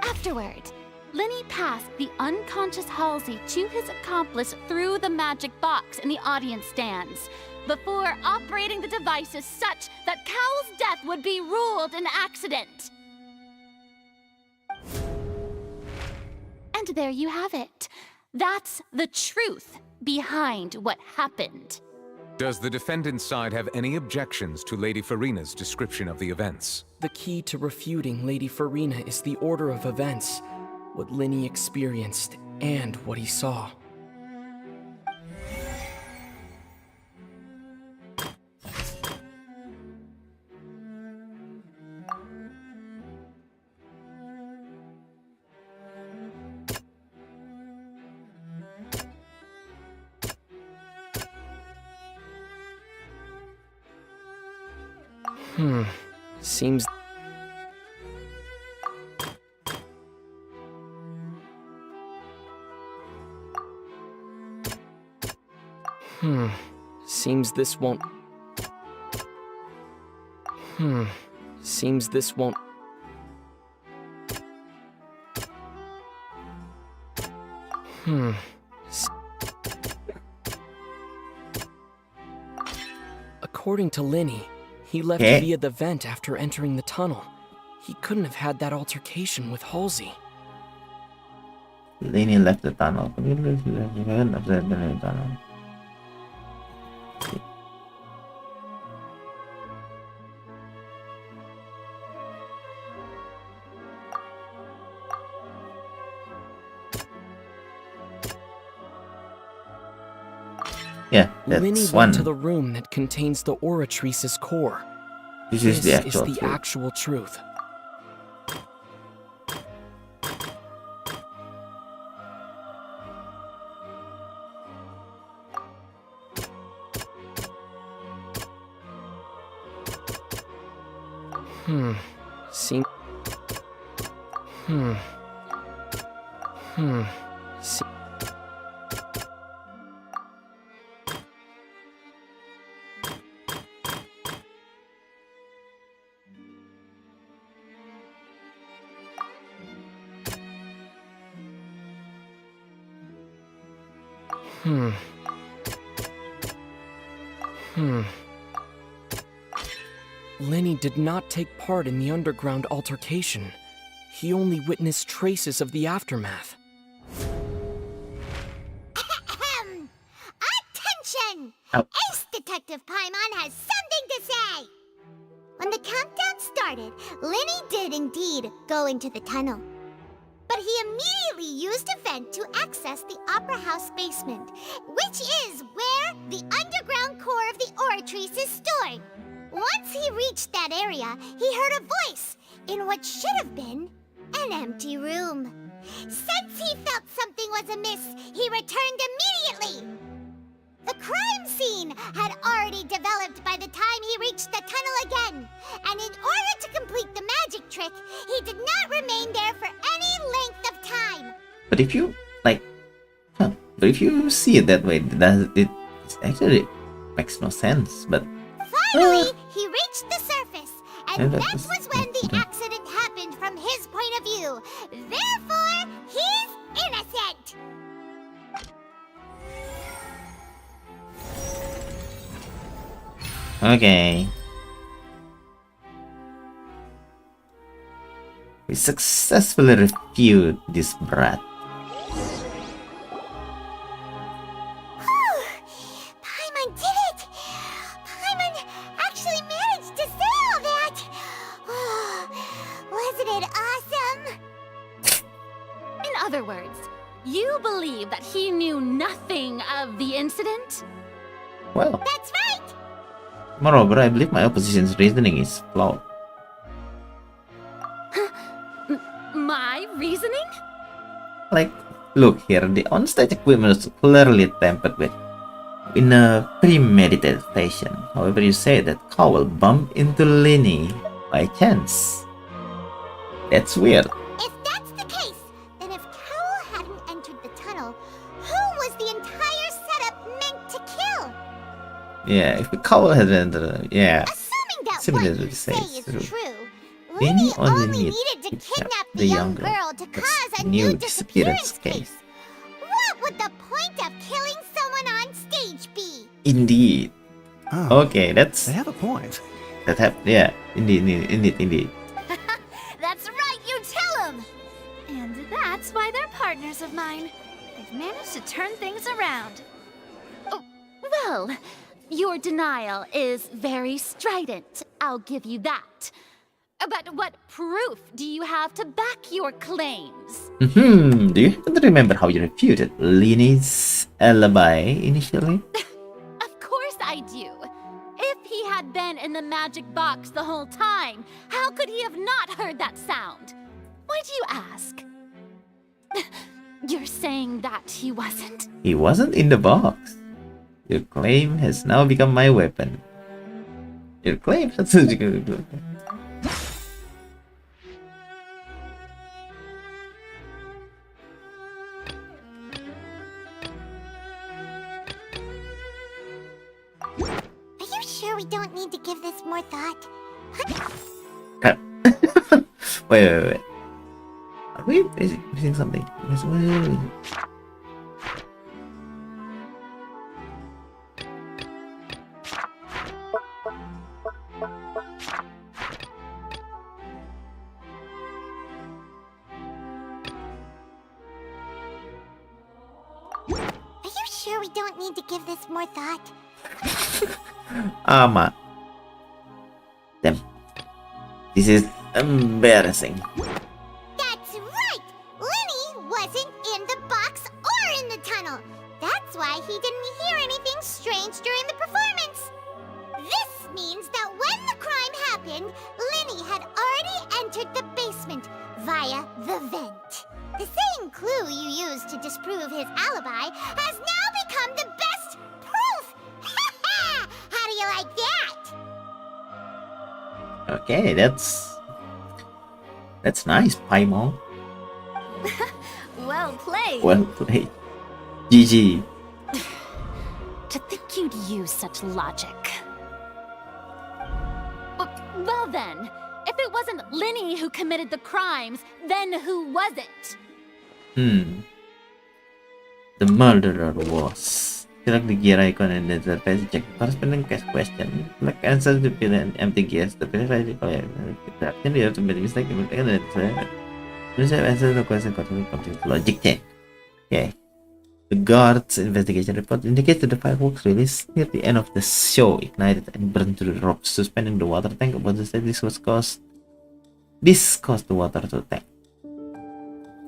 Afterward, Lynnie passed the unconscious Halsey to his accomplice through the magic box in the audience stands, before operating the devices such that Cowell's death would be ruled an accident. And there you have it. That's the truth behind what happened. Does the defendant's side have any objections to Lady Farina's description of the events? The key to refuting Lady Farina is the order of events, what Lynnie experienced, and what he saw. Seems... Seems this won't... Seems this won't... According to Lynnie, He left via the vent after entering the tunnel. He couldn't have had that altercation with Halsey. Lenny left the tunnel. Yeah, that's Lenny one. went to the room that contains the Oratrice's core. This is the actual actual truth. See. See. Lenny did not take part in the underground altercation. He only witnessed traces of the aftermath. Attention! Oh. Ace Detective Paimon has something to say! When the countdown started, Lenny did indeed go into the tunnel. But he immediately used a vent to access the Opera House basement, which is where the underground core of the Oratrice is stored. Once he reached that area, he heard a voice in what should have been an empty room. Since he felt something was amiss, he returned immediately. The crime scene had already developed by the time he reached the tunnel again, and in order to complete the magic trick, he did not remain there for any length of time. But if you but if you see it that way, it actually makes no sense. But finally, he reached the surface, and that was when the accident happened from his point of view. Therefore, he's innocent. okay, we successfully refute this brat. Paimon did it! Paimon actually managed to say all that! Wasn't it awesome? In other words, you believe that he knew nothing of the incident? Well, that's right! Moreover, I believe my opposition's reasoning is flawed. My reasoning? Like, look here, the on-stage equipment is clearly tampered with in a premeditated fashion. However, you say that Cowell bumped into Lenny by chance. That's weird. If that's the case, then if Cowell hadn't entered the tunnel, who was the entire setup meant to kill? Yeah, if the Cowell had entered, yeah. Assuming that Similar what to you say say is is true. true, Lenny Lenny only needed to kidnap the young girl to cause a new disappearance case. What would the point of killing someone on stage be? Indeed. Oh, okay, that's... They have a point. Yeah, indeed. That's right, you tell him! And that's why they're partners of mine. They've managed to turn things around. Oh, well, your denial is very strident, I'll give you that. But what proof do you have to back your claims? Do you happen to remember how you refuted Lenny's alibi initially? Of course I do. If he had been in the magic box the whole time, how could he have not heard that sound? Why do you ask? You're saying that he wasn't? He wasn't in the box. Your claim has now become my weapon. Your claim has become... Are you sure we don't need to give this more thought? wait. Are we missing something? sure we don't need to give this more thought? Ama. Damn. This is embarrassing. That's right! Lenny wasn't in the box or in the tunnel. That's why he didn't hear anything strange during the performance. This means that when the crime happened, Lenny had already entered the basement via the vent. The same clue you used to disprove his alibi has now become the best proof! How do you like that? Okay, that's nice, Paimon. Well played. Well played. GG. To think you'd use such logic. Well then, if it wasn't Linny who committed the crimes, then who was it? The murderer was. Select the gear icon and then the passage check corresponding question. Select answer to fill an empty gears. The passage then you have to make a mistake and then answer the question complete logic check. Okay. The guard's investigation report indicates that the fireworks released near the end of the show ignited and burned through the ropes suspending the water tank. About the state this caused the water to tank.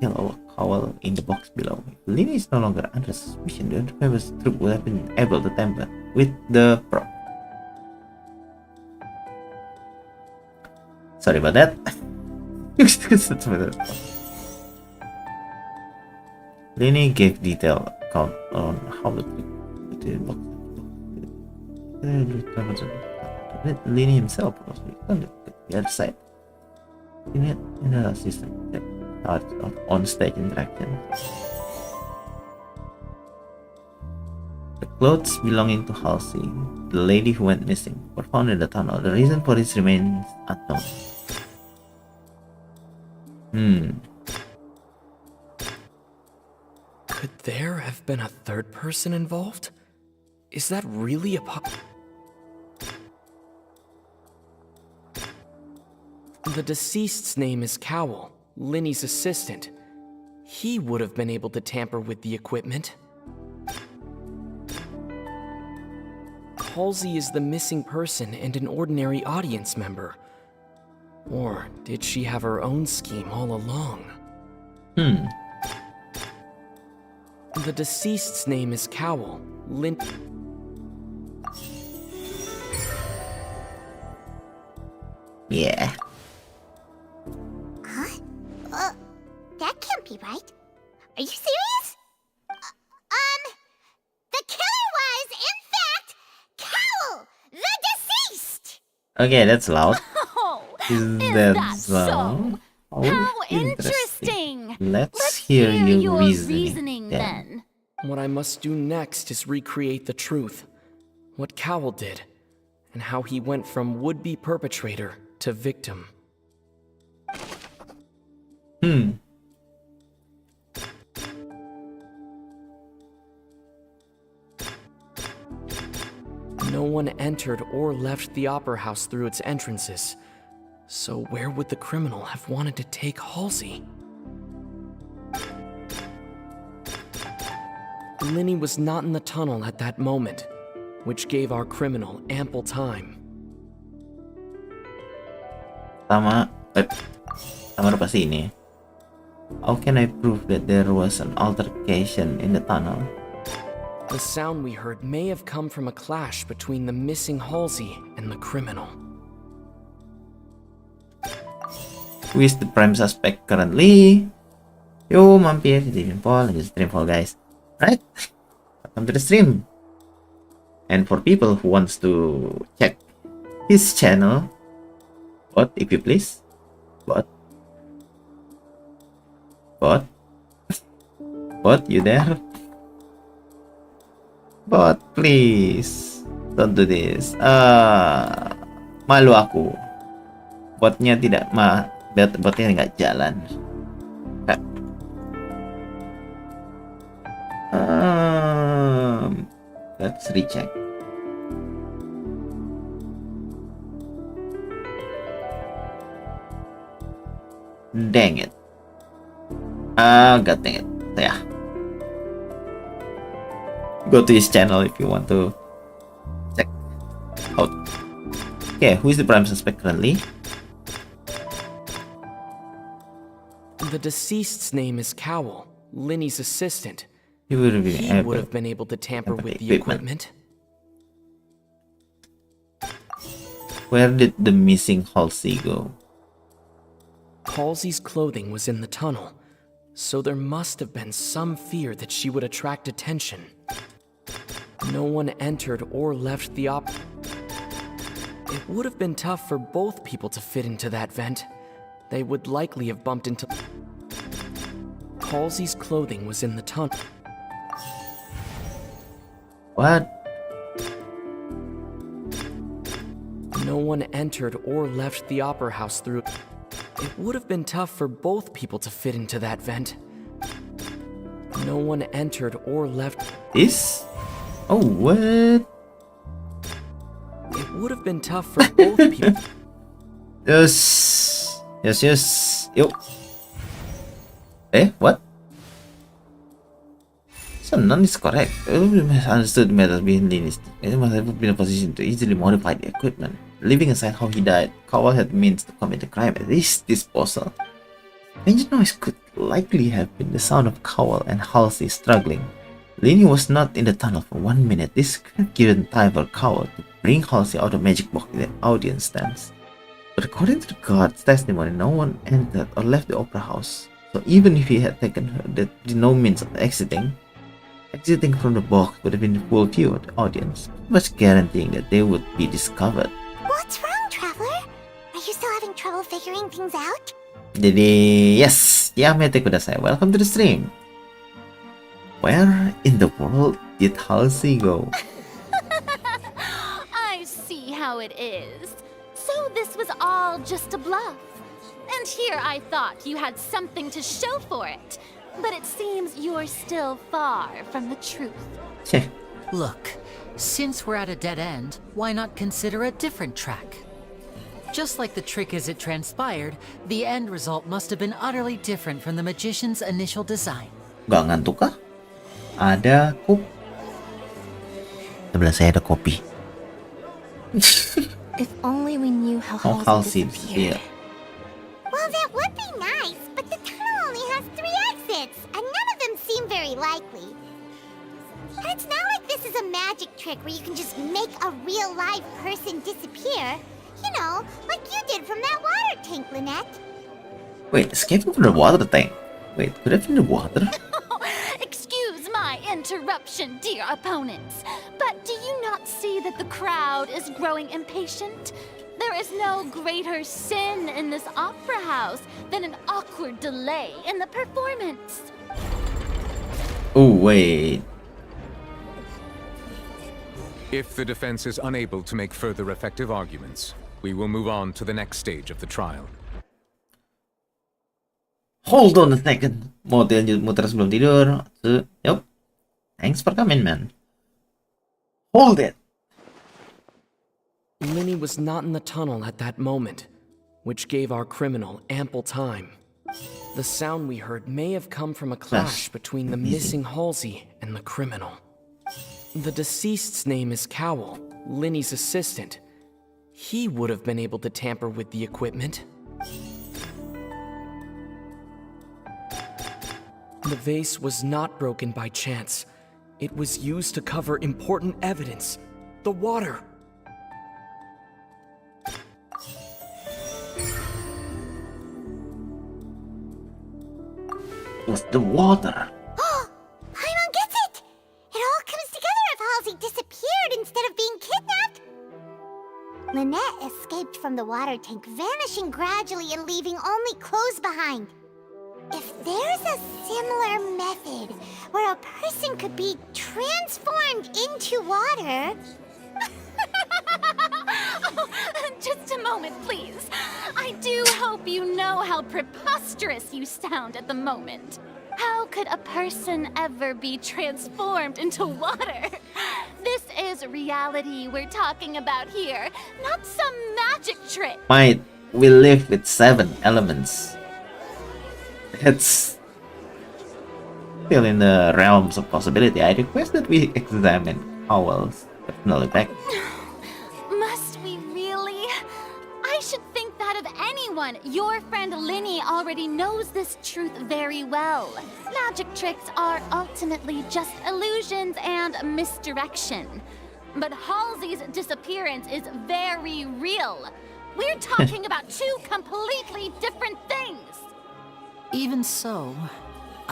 Kill our cowl in the box below. If Lynette is no longer under suspicion, the undercover's troop would have been able to tamper with the prop. Sorry about that. Lynette gave detailed account on how the box. Lynette himself was on the other side. Lynette and her assistant of on-stage interaction. The clothes belonging to Halsey, the lady who went missing, were found in the tunnel. The reason for this remains unknown. Could there have been a third person involved? Is that really a The deceased's name is Cowell, Linny's assistant. He would have been able to tamper with the equipment. Halsey is the missing person and an ordinary audience member. Or did she have her own scheme all along? The deceased's name is Cowell, Yeah. Huh? That can't be right. Are you serious? The killer was, in fact, Cowell, the deceased! Okay, that's loud. Oh, Is that so? so? How interesting! Let's hear your reasoning then. What I must do next is recreate the truth. What Cowell did, and how he went from would-be perpetrator to victim. No one entered or left the opera house through its entrances. So where would the criminal have wanted to take Halsey? Linny was not in the tunnel at that moment, which gave our criminal ample time. Tama pasti ini. How can I prove that there was an altercation in the tunnel? The sound we heard may have come from a clash between the missing Halsey and the criminal. Who is the prime suspect currently? Yo, mampir di Streamfall guys. Right? Welcome to the stream. And for people who wants to check his channel, bot, if you please. Bot, you there? Bot, please. Don't do this. Malu aku. Botnya tidak botnya nggak jalan. Let's recheck. Dang it. God dang it. Yeah. Go to his channel if you want to check out. Okay, who is the prime suspect currently? The deceased's name is Cowell, Linny's assistant. He would have been able to tamper with the equipment. Where did the missing Halsey go? Halsey's clothing was in the tunnel, so there must have been some fear that she would attract attention. No one entered or left the It would have been tough for both people to fit into that vent. They would likely have bumped into... Halsey's clothing was in the tunnel. What? No one entered or left the opera house through... It would have been tough for both people to fit into that vent. No one entered or left... This? Oh, what? It would have been tough for both people... Yes. Yo. What? So none is correct. Everyone understood matters behind Linus. Anyone must have been in a position to easily modify the equipment. Leaving aside how he died, Cowell had means to commit the crime at his disposal. Strange noise could likely have been the sound of Cowell and Halsey struggling. Linny was not in the tunnel for 1 minute. This could given time for Cowell to bring Halsey out of magic box in the audience stands. But according to the guard's testimony, no one entered or left the opera house. So even if he had taken her, there was no means of exiting. Exiting from the box would have been in full view of the audience, much guaranteeing that they would be discovered. What's wrong, Traveler? Are you still having trouble figuring things out? Jadi, yes, Yamete Kudasai, welcome to the stream. Where in the world did Halsey go? I see how it is. So this was all just a bluff. And here I thought you had something to show for it. But it seems you're still far from the truth. Look, since we're at a dead end, why not consider a different track? Just like the trick as it transpired, the end result must have been utterly different from the magician's initial design. Gak ngantuk kah? Ada kopi. Sebelah saya ada kopi. If only we knew how Halsey disappeared. Well, that would be nice, but the tunnel only has 3 exits, and none of them seem very likely. And it's not like this is a magic trick where you can just make a real live person disappear. You know, like you did from that water tank, Lynette. Wait, escaping from the water tank? Wait, could have been the water? Excuse my interruption, dear opponents, but do you not see that the crowd is growing impatient? There is no greater sin in this opera house than an awkward delay in the performance. Oh, wait. If the defense is unable to make further effective arguments, we will move on to the next stage of the trial. Hold on a second. Mau lanjut muter sebelum tidur. Yup. Thanks for coming, man. Hold it. Linny was not in the tunnel at that moment, which gave our criminal ample time. The sound we heard may have come from a clash between the missing Halsey and the criminal. The deceased's name is Cowell, Linny's assistant. He would have been able to tamper with the equipment. The vase was not broken by chance. It was used to cover important evidence. The water. Was the water? Paimon gets it! It all comes together if Halsey disappeared instead of being kidnapped. Lynette escaped from the water tank, vanishing gradually and leaving only clothes behind. If there's a similar method where a person could be transformed into water... Just a moment, please. I do hope you know how preposterous you sound at the moment. How could a person ever be transformed into water? This is reality we're talking about here, not some magic trick. Might we live with 7 elements? That's Still in the realms of possibility, I request that we examine Howell's personal effect. Must we really? I should think that of anyone. Your friend Lynnie already knows this truth very well. Magic tricks are ultimately just illusions and misdirection. But Halsey's disappearance is very real. We're talking about two completely different things. Even so,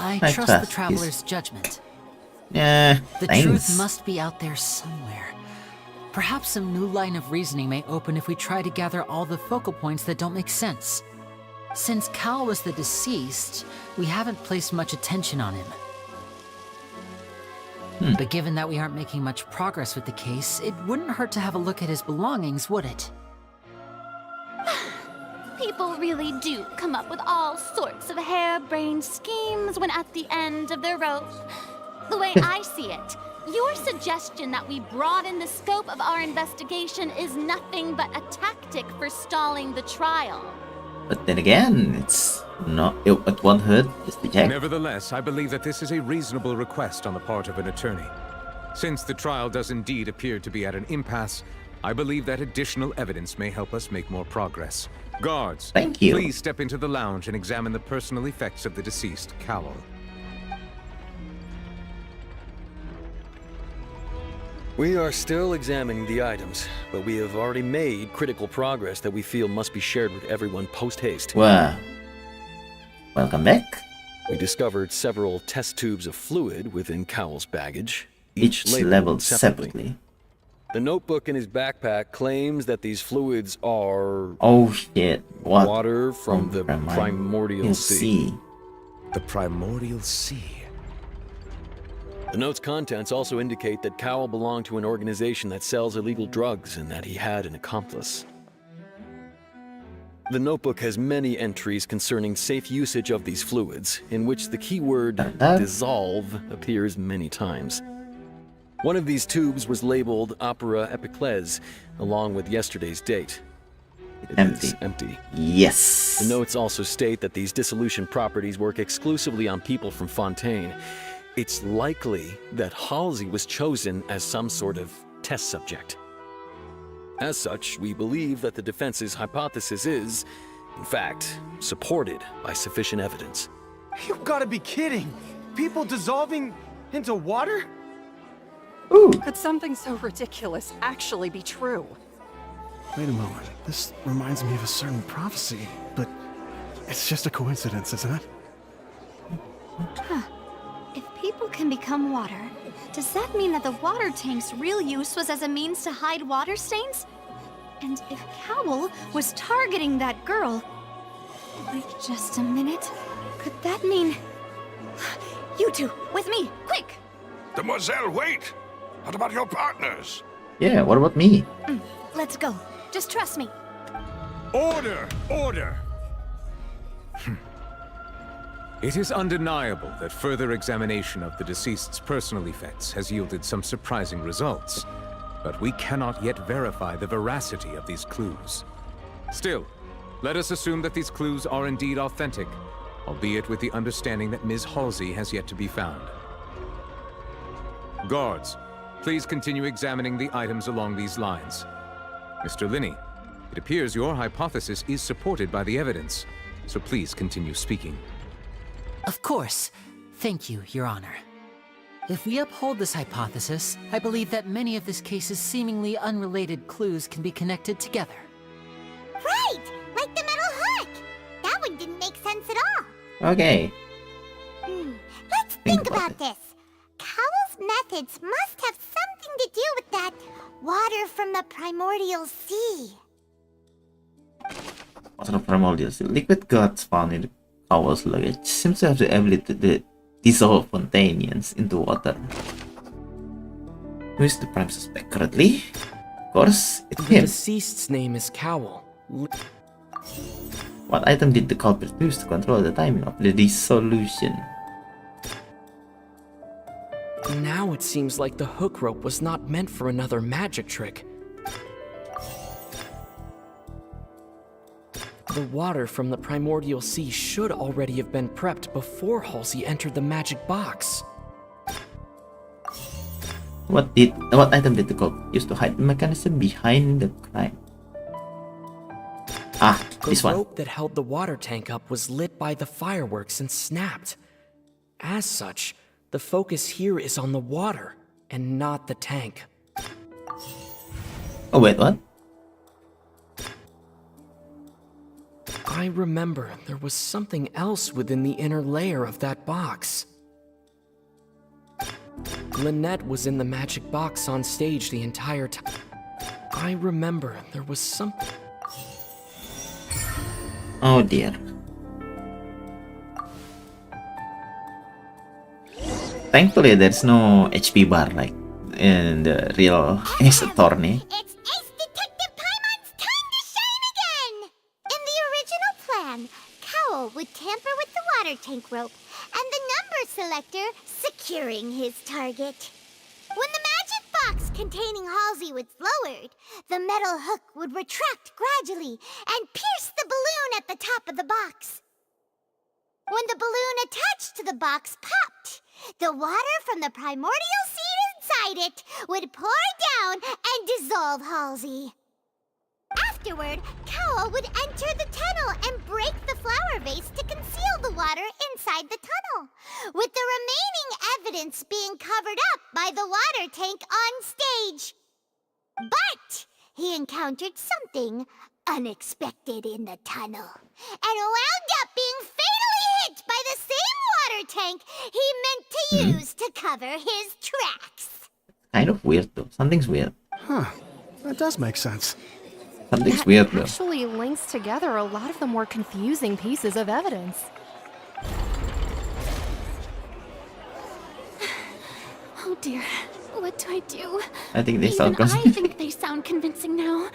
I trust the traveler's judgment. Yeah, the truth must be out there somewhere. Perhaps some new line of reasoning may open if we try to gather all the focal points that don't make sense. Since Cal was the deceased, we haven't placed much attention on him. But given that we aren't making much progress with the case, it wouldn't hurt to have a look at his belongings, would it? People really do come up with all sorts of harebrained schemes when at the end of their rope. The way I see it, your suggestion that we broaden the scope of our investigation is nothing but a tactic for stalling the trial. But then again, it's not. It won't hurt just to check. Nevertheless, I believe that this is a reasonable request on the part of an attorney. Since the trial does indeed appear to be at an impasse, I believe that additional evidence may help us make more progress. Guards, thank you. Please step into the lounge and examine the personal effects of the deceased Cowell. We are still examining the items, but we have already made critical progress that we feel must be shared with everyone post-haste. Wow. Welcome back. We discovered several test tubes of fluid within Cowell's baggage, each labeled separately. The notebook in his backpack claims that these fluids are... Oh shit, what? Water from the primordial sea. The primordial sea. The note's contents also indicate that Cowell belonged to an organization that sells illegal drugs and that he had an accomplice. The notebook has many entries concerning safe usage of these fluids, in which the keyword dissolve appears many times. One of these tubes was labeled Opera Epiclese, along with yesterday's date. It is empty. Yes. The notes also state that these dissolution properties work exclusively on people from Fontaine. It's likely that Halsey was chosen as some sort of test subject. As such, we believe that the defense's hypothesis is, in fact, supported by sufficient evidence. You've got to be kidding! People dissolving into water? Ooh. Could something so ridiculous actually be true? Wait a moment. This reminds me of a certain prophecy, but it's just a coincidence, isn't it? Huh. If people can become water, does that mean that the water tank's real use was as a means to hide water stains? And if Cowell was targeting that girl... Wait just a minute. Could that mean... You two, with me, quick! Demoiselle, wait! What about your partners? Yeah, what about me? Let's go. Just trust me. Order! Order! It is undeniable that further examination of the deceased's personal effects has yielded some surprising results, but we cannot yet verify the veracity of these clues. Still, let us assume that these clues are indeed authentic, albeit with the understanding that Ms. Halsey has yet to be found. Guards, please continue examining the items along these lines. Mr. Lynnie, it appears your hypothesis is supported by the evidence, so please continue speaking. Of course. Thank you, Your Honor. If we uphold this hypothesis, I believe that many of this case's seemingly unrelated clues can be connected together. Right! Like the metal hook! That one didn't make sense at all. Okay. Let's think about this. Cowell's methods must have something to do with that water from the primordial sea. Water from primordial sea. Liquid gods found in Cowell's luggage seems to have the ability to dissolve Fontainians into water. Who is the prime suspect currently? Of course, it's The him. deceased's name is Cowell. What item did the culprit use to control the timing of the dissolution? Now it seems like the hook rope was not meant for another magic trick. The water from the primordial sea should already have been prepped before Halsey entered the magic box. What item did the cult use to hide the mechanism behind the crime? Ah, this one. The rope that held the water tank up was lit by the fireworks and snapped. As such, the focus here is on the water and not the tank. Oh wait, what? I remember there was something else within the inner layer of that box. Lynette was in the magic box on stage the entire time. I remember there was something. Oh dear. Thankfully, there's no HP bar like in the real Ace Attorney. It's Ace Detective Paimon's time to shine again! In the original plan, Cowell would tamper with the water tank rope and the number selector securing his target. When the magic box containing Halsey was lowered, the metal hook would retract gradually and pierce the balloon at the top of the box. When the balloon attached to the box popped, the water from the primordial seed inside it would pour down and dissolve Halsey. Afterward, Cowell would enter the tunnel and break the flower vase to conceal the water inside the tunnel, with the remaining evidence being covered up by the water tank on stage. But he encountered something unexpected in the tunnel, and wound up being fatally hit by the same water tank he meant to use to cover his tracks. Kind of weird though. Something's weird. Huh. That does make sense. Something's weird though. Actually links together a lot of the more confusing pieces of evidence. Oh dear, what do I do? I think they sound Even I think they sound convincing now.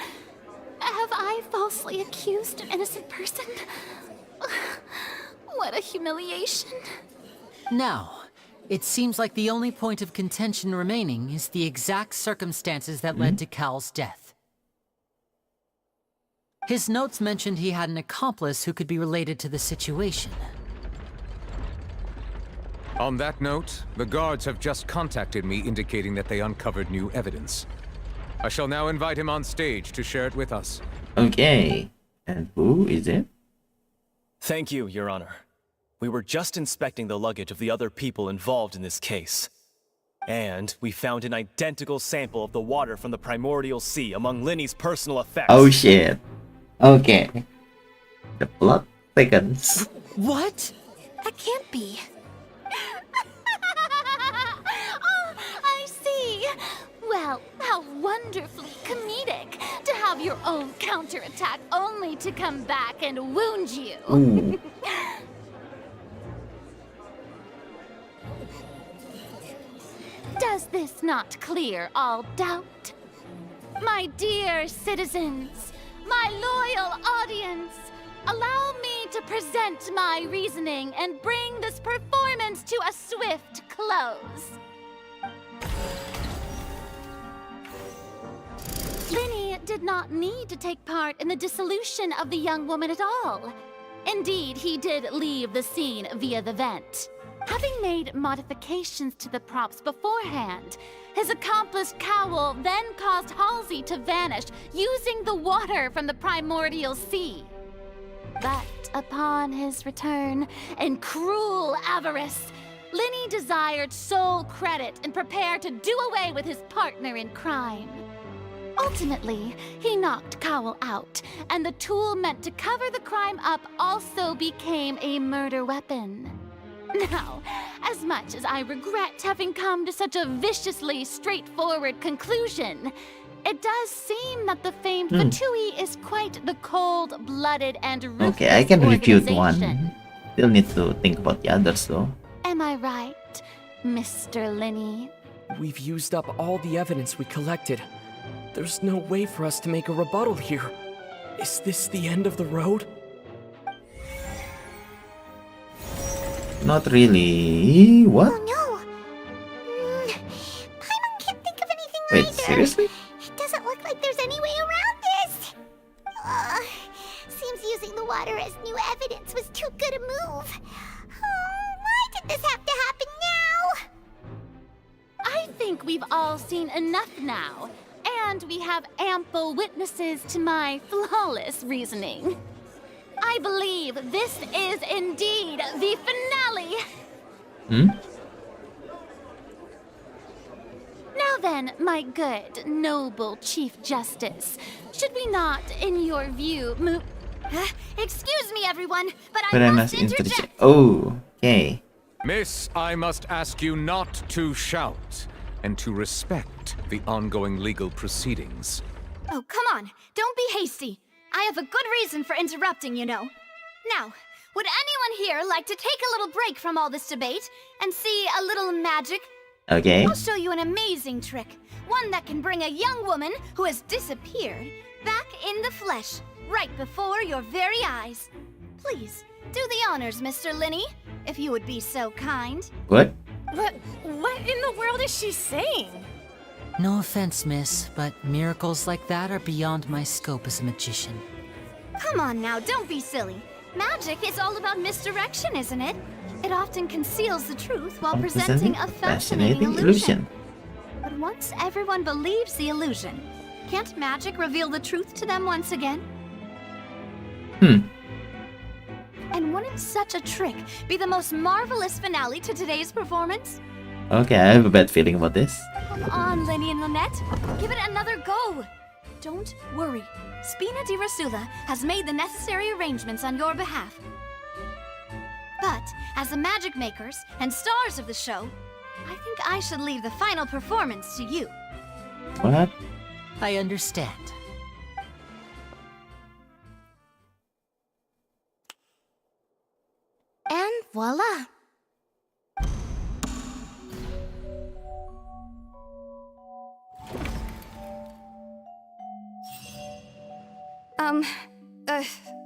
Have I falsely accused an innocent person? What a humiliation. Now, it seems like the only point of contention remaining is the exact circumstances that led to Cal's death. His notes mentioned he had an accomplice who could be related to the situation. On that note, the guards have just contacted me indicating that they uncovered new evidence. I shall now invite him on stage to share it with us. Okay. And who is it? Thank you, Your Honor. We were just inspecting the luggage of the other people involved in this case. And we found an identical sample of the water from the primordial sea among Linny's personal effects. Oh shit. Okay. The plot thickens. What? That can't be. Oh, I see. Well, how wonderfully comedic to have your own counterattack only to come back and wound you. Ooh. Does this not clear all doubt? My dear citizens, my loyal audience, allow me to present my reasoning and bring this performance to a swift close. Lynny did not need to take part in the dissolution of the young woman at all. Indeed, he did leave the scene via the vent. Having made modifications to the props beforehand, his accomplice Cowell then caused Halsey to vanish using the water from the primordial sea. But upon his return, in cruel avarice, Lynny desired sole credit and prepared to do away with his partner in crime. Ultimately, he knocked Cowell out, and the tool meant to cover the crime up also became a murder weapon. Now, as much as I regret having come to such a viciously straightforward conclusion, it does seem that the famed Fatui is quite the cold-blooded and ruthless Okay, I can refute organization. one. Still need to think about the others though. Am I right, Mr. Lynny? We've used up all the evidence we collected. There's no way for us to make a rebuttal here. Is this the end of the road? Not really. What? Oh no! Paimon can't think of anything Wait, either. seriously? It doesn't look like there's any way around this. Seems using the water as new evidence was too good a move. Why did this have to happen now? I think we've all seen enough now, and we have ample witnesses to my flawless reasoning. I believe this is indeed the finale. Now then, my good, noble Chief Justice, should we not, in your view, move... Excuse me, everyone, but But I must interject. Oh, okay. Miss, I must ask you not to shout and to respect the ongoing legal proceedings. Oh, come on. Don't be hasty. I have a good reason for interrupting, you know. Now, would anyone here like to take a little break from all this debate and see a little magic? Okay. I'll show you an amazing trick. One that can bring a young woman who has disappeared back in the flesh, right before your very eyes. Please, do the honors, Mr. Linny, if you would be so kind. What? What in the world is she saying? No offense, miss, but miracles like that are beyond my scope as a magician. Come on now, don't be silly. Magic is all about misdirection, isn't it? It often conceals the truth while presenting a fascinating illusion. But once everyone believes the illusion, can't magic reveal the truth to them once again? And wouldn't such a trick be the most marvelous finale to today's performance? Okay, I have a bad feeling about this. Come on, Lenny and Lynette. Give it another go. Don't worry. Spina di Rasula has made the necessary arrangements on your behalf. But, as the magic makers and stars of the show, I think I should leave the final performance to you. What? I understand. And voila.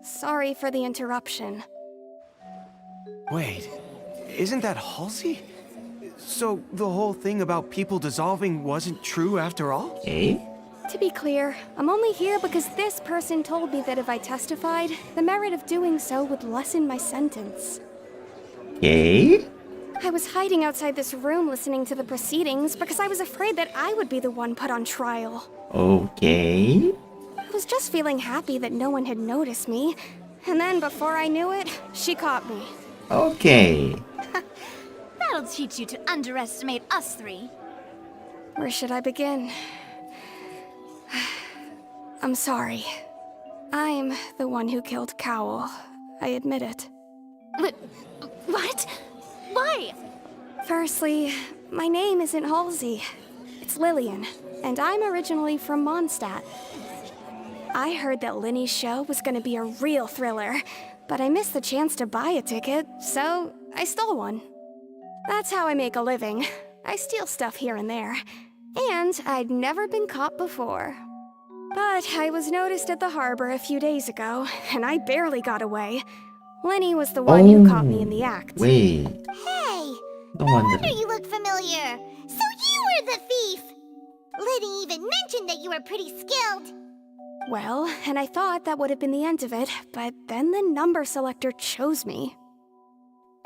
Sorry for the interruption. Wait, isn't that Halsey? So the whole thing about people dissolving wasn't true after all? Eh? To be clear, I'm only here because this person told me that if I testified, the merit of doing so would lessen my sentence. Okay. I was hiding outside this room listening to the proceedings because I was afraid that I would be the one put on trial. Okay. I was just feeling happy that no one had noticed me, and then before I knew it, she caught me. Okay. That'll teach you to underestimate us three. Where should I begin? I'm sorry. I'm the one who killed Cowl. I admit it. What? Why? Firstly, my name isn't Halsey. It's Lillian, and I'm originally from Mondstadt. I heard that Linny's show was gonna be a real thriller, but I missed the chance to buy a ticket, so I stole one. That's how I make a living. I steal stuff here and there. And I'd never been caught before. But I was noticed at the harbor a few days ago, and I barely got away. Lenny was the one who caught me in the act. Wait. Hey! No wonder you look familiar. So you were the thief! Liddy even mentioned that you were pretty skilled. Well, and I thought that would have been the end of it, but then the number selector chose me.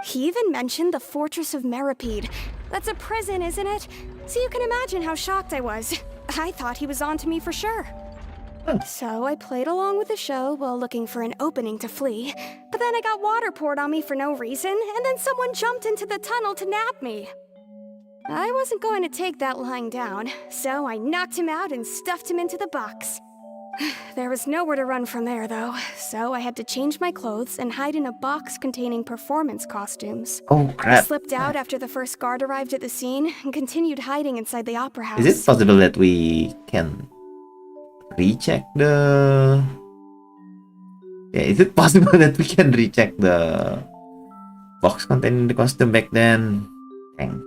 He even mentioned the Fortress of Meripede. That's a prison, isn't it? So you can imagine how shocked I was. I thought he was on to me for sure. So I played along with the show while looking for an opening to flee, but then I got water poured on me for no reason, and then someone jumped into the tunnel to nab me. I wasn't going to take that lying down, so I knocked him out and stuffed him into the box. There was nowhere to run from there, though, so I had to change my clothes and hide in a box containing performance costumes. Oh, crap. I slipped out after the first guard arrived at the scene and continued hiding inside the opera house. Is it possible that we can recheck the... Yeah, is it possible that we can recheck the box containing the costume back then? Dang.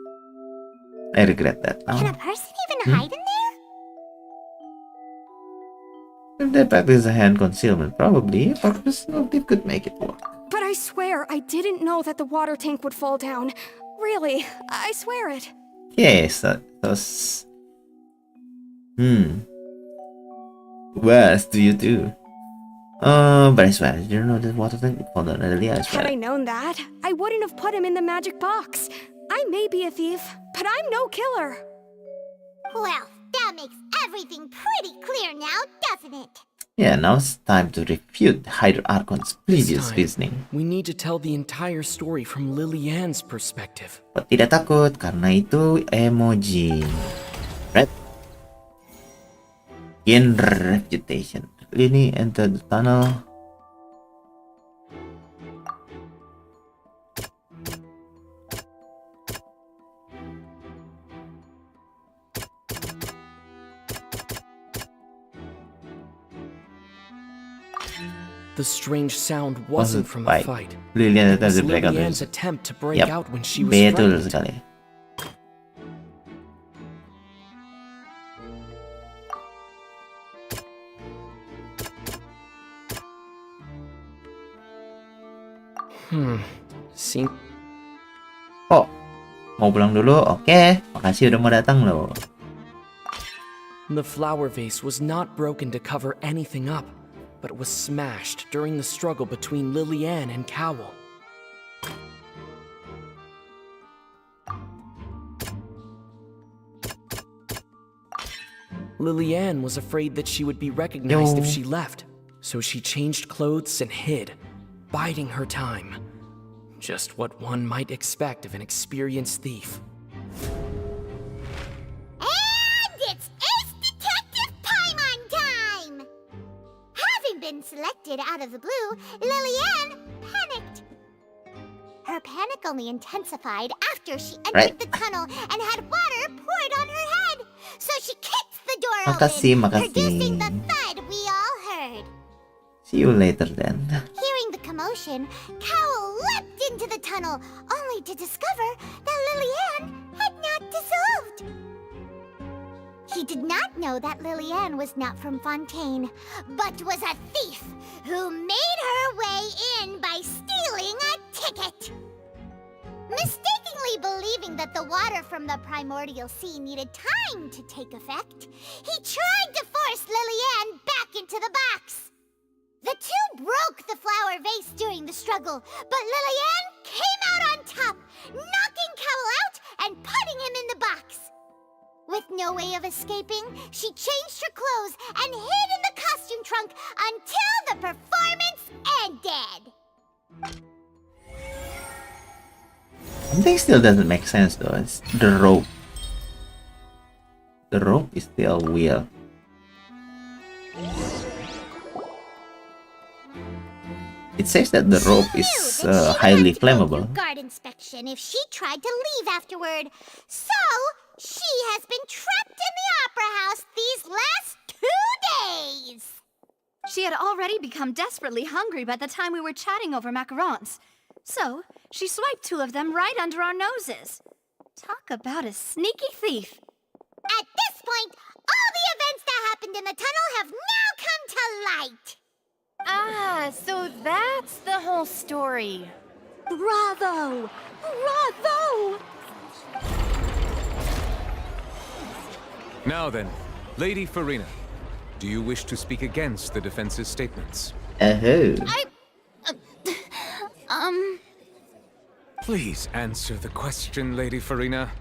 I regret that now. Can a person even hide in there? If they practice a hand concealment, probably a professional thief could make it work. But I swear I didn't know that the water tank would fall down. Really, I swear it. Yes, that was... What else do you do? But I swear, you know the water tank for the Adelia as well. Had I known that, I wouldn't have put him in the magic box. I may be a thief, but I'm no killer. Well, that makes everything pretty clear now, doesn't it? Yeah, now it's time to refute Hydro Archon's previous reasoning. We need to tell the entire story from Lilianne's perspective. But tidak takut, karena itu emoji. Right? In reputation. Lini entered the tunnel. The strange sound wasn't from a fight. Lilian It was tadi break out. Lilianne's attempt to break Yep. out when she was Betul frightened. sekali. Seem Oh, mau pulang dulu? Oke, makasih udah mau datang loh. The flower vase was not broken to cover anything up, but was smashed during the struggle between Lilianne and Cowell. Lilianne was afraid that she would be recognized if she left, so she changed clothes and hid, biding her time. Just what one might expect of an experienced thief. And it's Ace Detective Paimon time! Having been selected out of the blue, Lilianne panicked. Her panic only intensified after she entered the tunnel and had water poured on her head. So she kicked the door Makasih, open, producing the makasih. thud we all heard. See you later then. Hearing the commotion, Cowell leapt into the tunnel, only to discover that Lilianne had not dissolved. He did not know that Lilianne was not from Fontaine, but was a thief who made her way in by stealing a ticket. Mistakenly believing that the water from the primordial sea needed time to take effect, he tried to force Lilianne back into the box. The two broke the flower vase during the struggle, but Lilianne came out on top, knocking Cowell out and putting him in the box. With no way of escaping, she changed her clothes and hid in the costume trunk until the performance ended. Something still doesn't make sense though. It's the rope. The rope is still weird. It says that the rope is highly flammable. Guard inspection if she tried to leave afterward. So, she has been trapped in the opera house these last 2 days. She had already become desperately hungry by the time we were chatting over macarons. So, she swiped 2 of them right under our noses. Talk about a sneaky thief. At this point, all the events that happened in the tunnel have now come to light. Ah, so that's the whole story. Bravo! Bravo! Now then, Lady Farina, do you wish to speak against the defense's statements? Please answer the question, Lady Farina.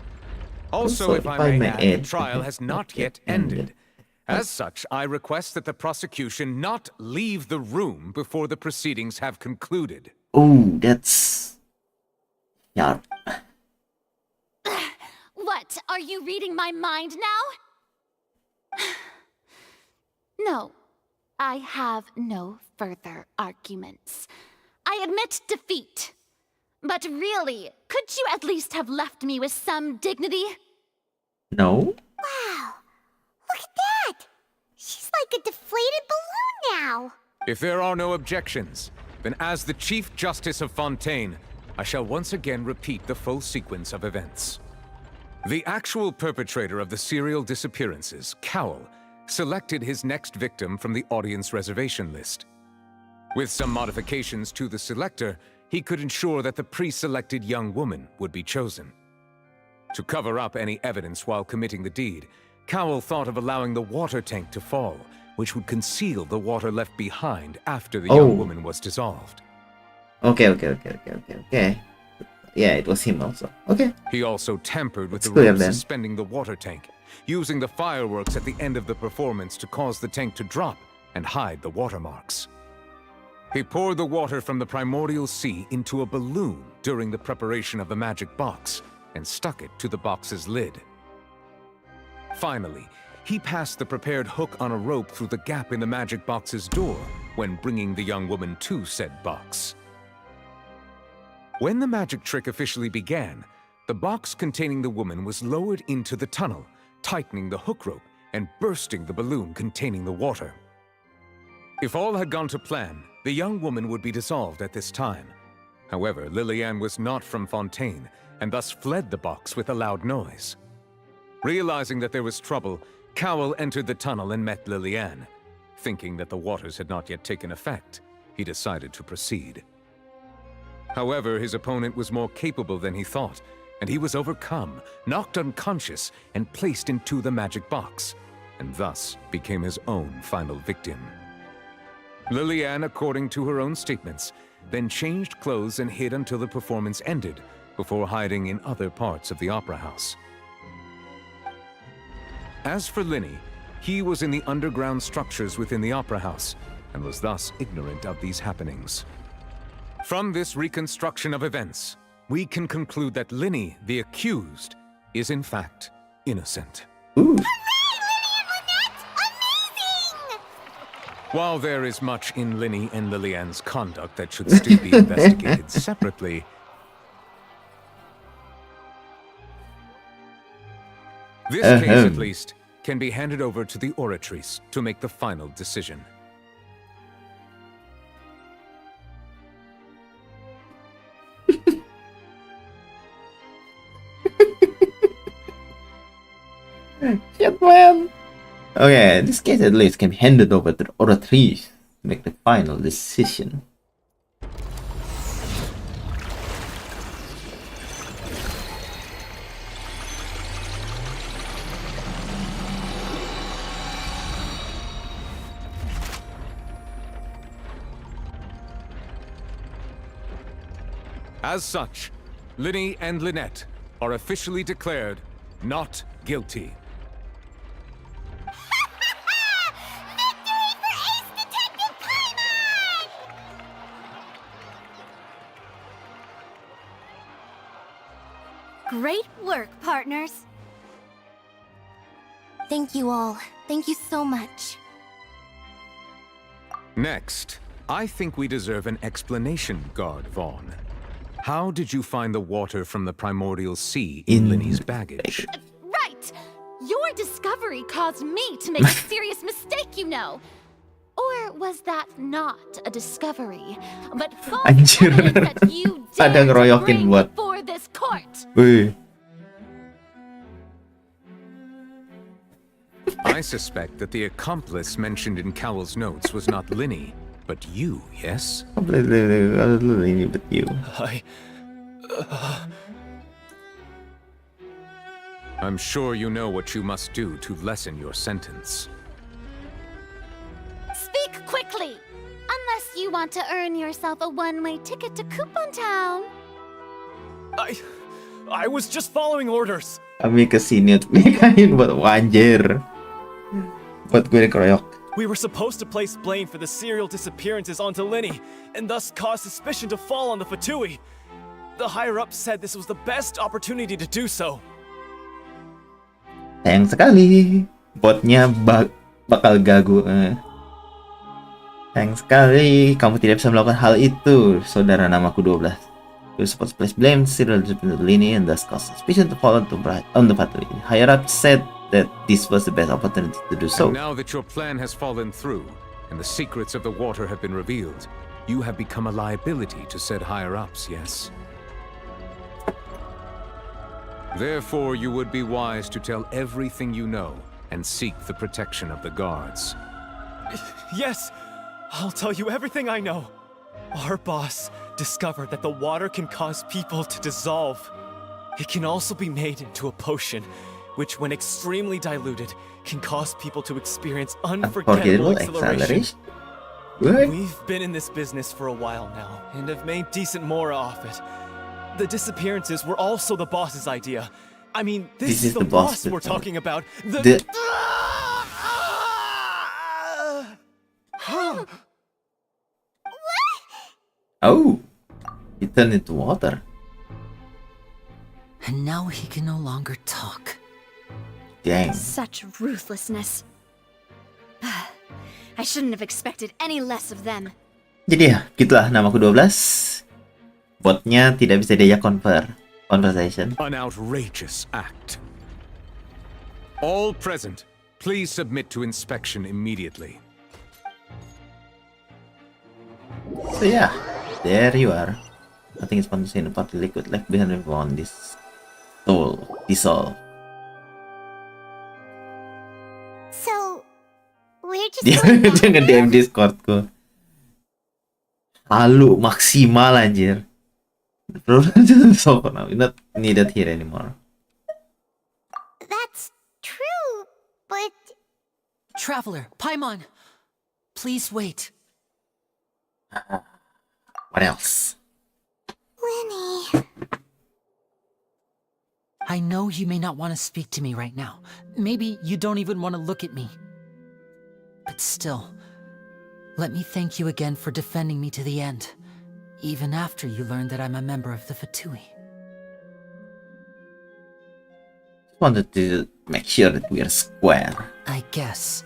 Also, if I may add, the trial has not yet ended. As such, I request that the prosecution not leave the room before the proceedings have concluded. Oh, that's... Yeah. What? Are you reading my mind now? No, I have no further arguments. I admit defeat. But really, could you at least have left me with some dignity? No? Wow, look at that! She's like a deflated balloon now. If there are no objections, then as the Chief Justice of Fontaine, I shall once again repeat the full sequence of events. The actual perpetrator of the serial disappearances, Cowell, selected his next victim from the audience reservation list. With some modifications to the selector, he could ensure that the pre-selected young woman would be chosen. To cover up any evidence while committing the deed, Cowell thought of allowing the water tank to fall, which would conceal the water left behind after the young woman was dissolved. Okay. Yeah, it was him also. Okay. He also tampered with It's the clear rope then. suspending the water tank, using the fireworks at the end of the performance to cause the tank to drop and hide the watermarks. He poured the water from the primordial sea into a balloon during the preparation of the magic box and stuck it to the box's lid. Finally, he passed the prepared hook on a rope through the gap in the magic box's door when bringing the young woman to said box. When the magic trick officially began, the box containing the woman was lowered into the tunnel, tightening the hook rope and bursting the balloon containing the water. If all had gone to plan, the young woman would be dissolved at this time. However, Lillian was not from Fontaine and thus fled the box with a loud noise. Realizing that there was trouble, Cowell entered the tunnel and met Lillian. Thinking that the waters had not yet taken effect, he decided to proceed. However, his opponent was more capable than he thought, and he was overcome, knocked unconscious, and placed into the magic box, and thus became his own final victim. Lillian, according to her own statements, then changed clothes and hid until the performance ended, before hiding in other parts of the opera house. As for Linny, he was in the underground structures within the opera house, and was thus ignorant of these happenings. From this reconstruction of events, we can conclude that Linny, the accused, is in fact innocent. Ooh. While there is much in Linny and Lillian's conduct that should still be investigated separately, this case, at least, can be handed over to the Oratrice to make the final decision. Shit, man. Okay, this case at least can be handed over to the Oratrice to make the final decision. As such, Linny and Lynette are officially declared not guilty. Great work, partners. Thank you all. Thank you so much. Next, I think we deserve an explanation, Guard Vaughn. How did you find the water from the primordial sea in Linny's baggage? Right! Your discovery caused me to make a serious mistake, you know. Or was that not a discovery, but false evidence that you dared to bring before this court? I suspect that the accomplice mentioned in Cowell's notes was not Linny, but you, yes? Linny, but you. I'm sure you know what you must do to lessen your sentence. Speak quickly! Unless you want to earn yourself a one-way ticket to Coupon Town. I was just following orders. Kami kesini untuk nikahin buat wanjir. Buat gue dikeroyok. We were supposed to place blame for the serial disappearances onto Linny, and thus cause suspicion to fall on the Fatui. The higher-ups said this was the best opportunity to do so. Sayang sekali, botnya bakal gagu. Sayang sekali, kamu tidak bisa melakukan hal itu, saudara namaku 12. You were supposed to place blame serial Linny and thus cause suspicion to fall on the Fatui. Higher-ups said that this was the best opportunity to do so. And now that your plan has fallen through, and the secrets of the water have been revealed, you have become a liability to said higher-ups, yes? Therefore, you would be wise to tell everything you know and seek the protection of the guards. Yes, I'll tell you everything I know. Our boss discovered that the water can cause people to dissolve. It can also be made into a potion, which, when extremely diluted, can cause people to experience unforgettable exhilaration. We've been in this business for a while now, and have made decent mora off it. The disappearances were also the boss's idea. I mean, this is the boss we're talking about. Oh, he turned into water. And now he can no longer talk. Dang. Such ruthlessness. I shouldn't have expected any less of them. Jadi ya, gitulah namaku 12. Botnya tidak bisa diajak conversation. An outrageous act. All present, please submit to inspection immediately. So yeah, there you are. I think it's fun to see the partly liquid left behind on this soul dissolve. So we're just Dia nge-DM Discord ku. Halu maksimal anjir. Bro, so for now, not needed here anymore. That's true, but... Traveler, Paimon, please wait. What else? Lenny... I know you may not want to speak to me right now. Maybe you don't even want to look at me. But still, let me thank you again for defending me to the end, even after you learned that I'm a member of the Fatui. Just wanted to make sure that we are square. I guess.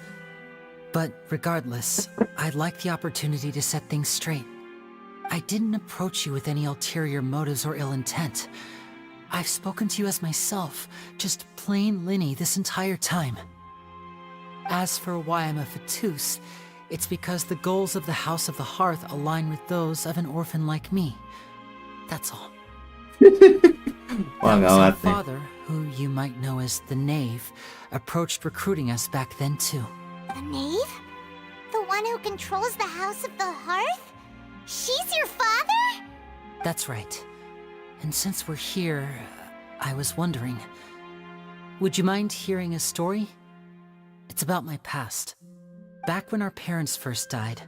But regardless, I'd like the opportunity to set things straight. I didn't approach you with any ulterior motives or ill intent. I've spoken to you as myself, just plain Linny this entire time. As for why I'm a Fatus, it's because the goals of the House of the Hearth align with those of an orphan like me. That's all. My father, who you might know as the Knave, approached recruiting us back then too. The Knave? The one who controls the House of the Hearth? She's your father? That's right. And since we're here, I was wondering, would you mind hearing a story? It's about my past. Back when our parents first died,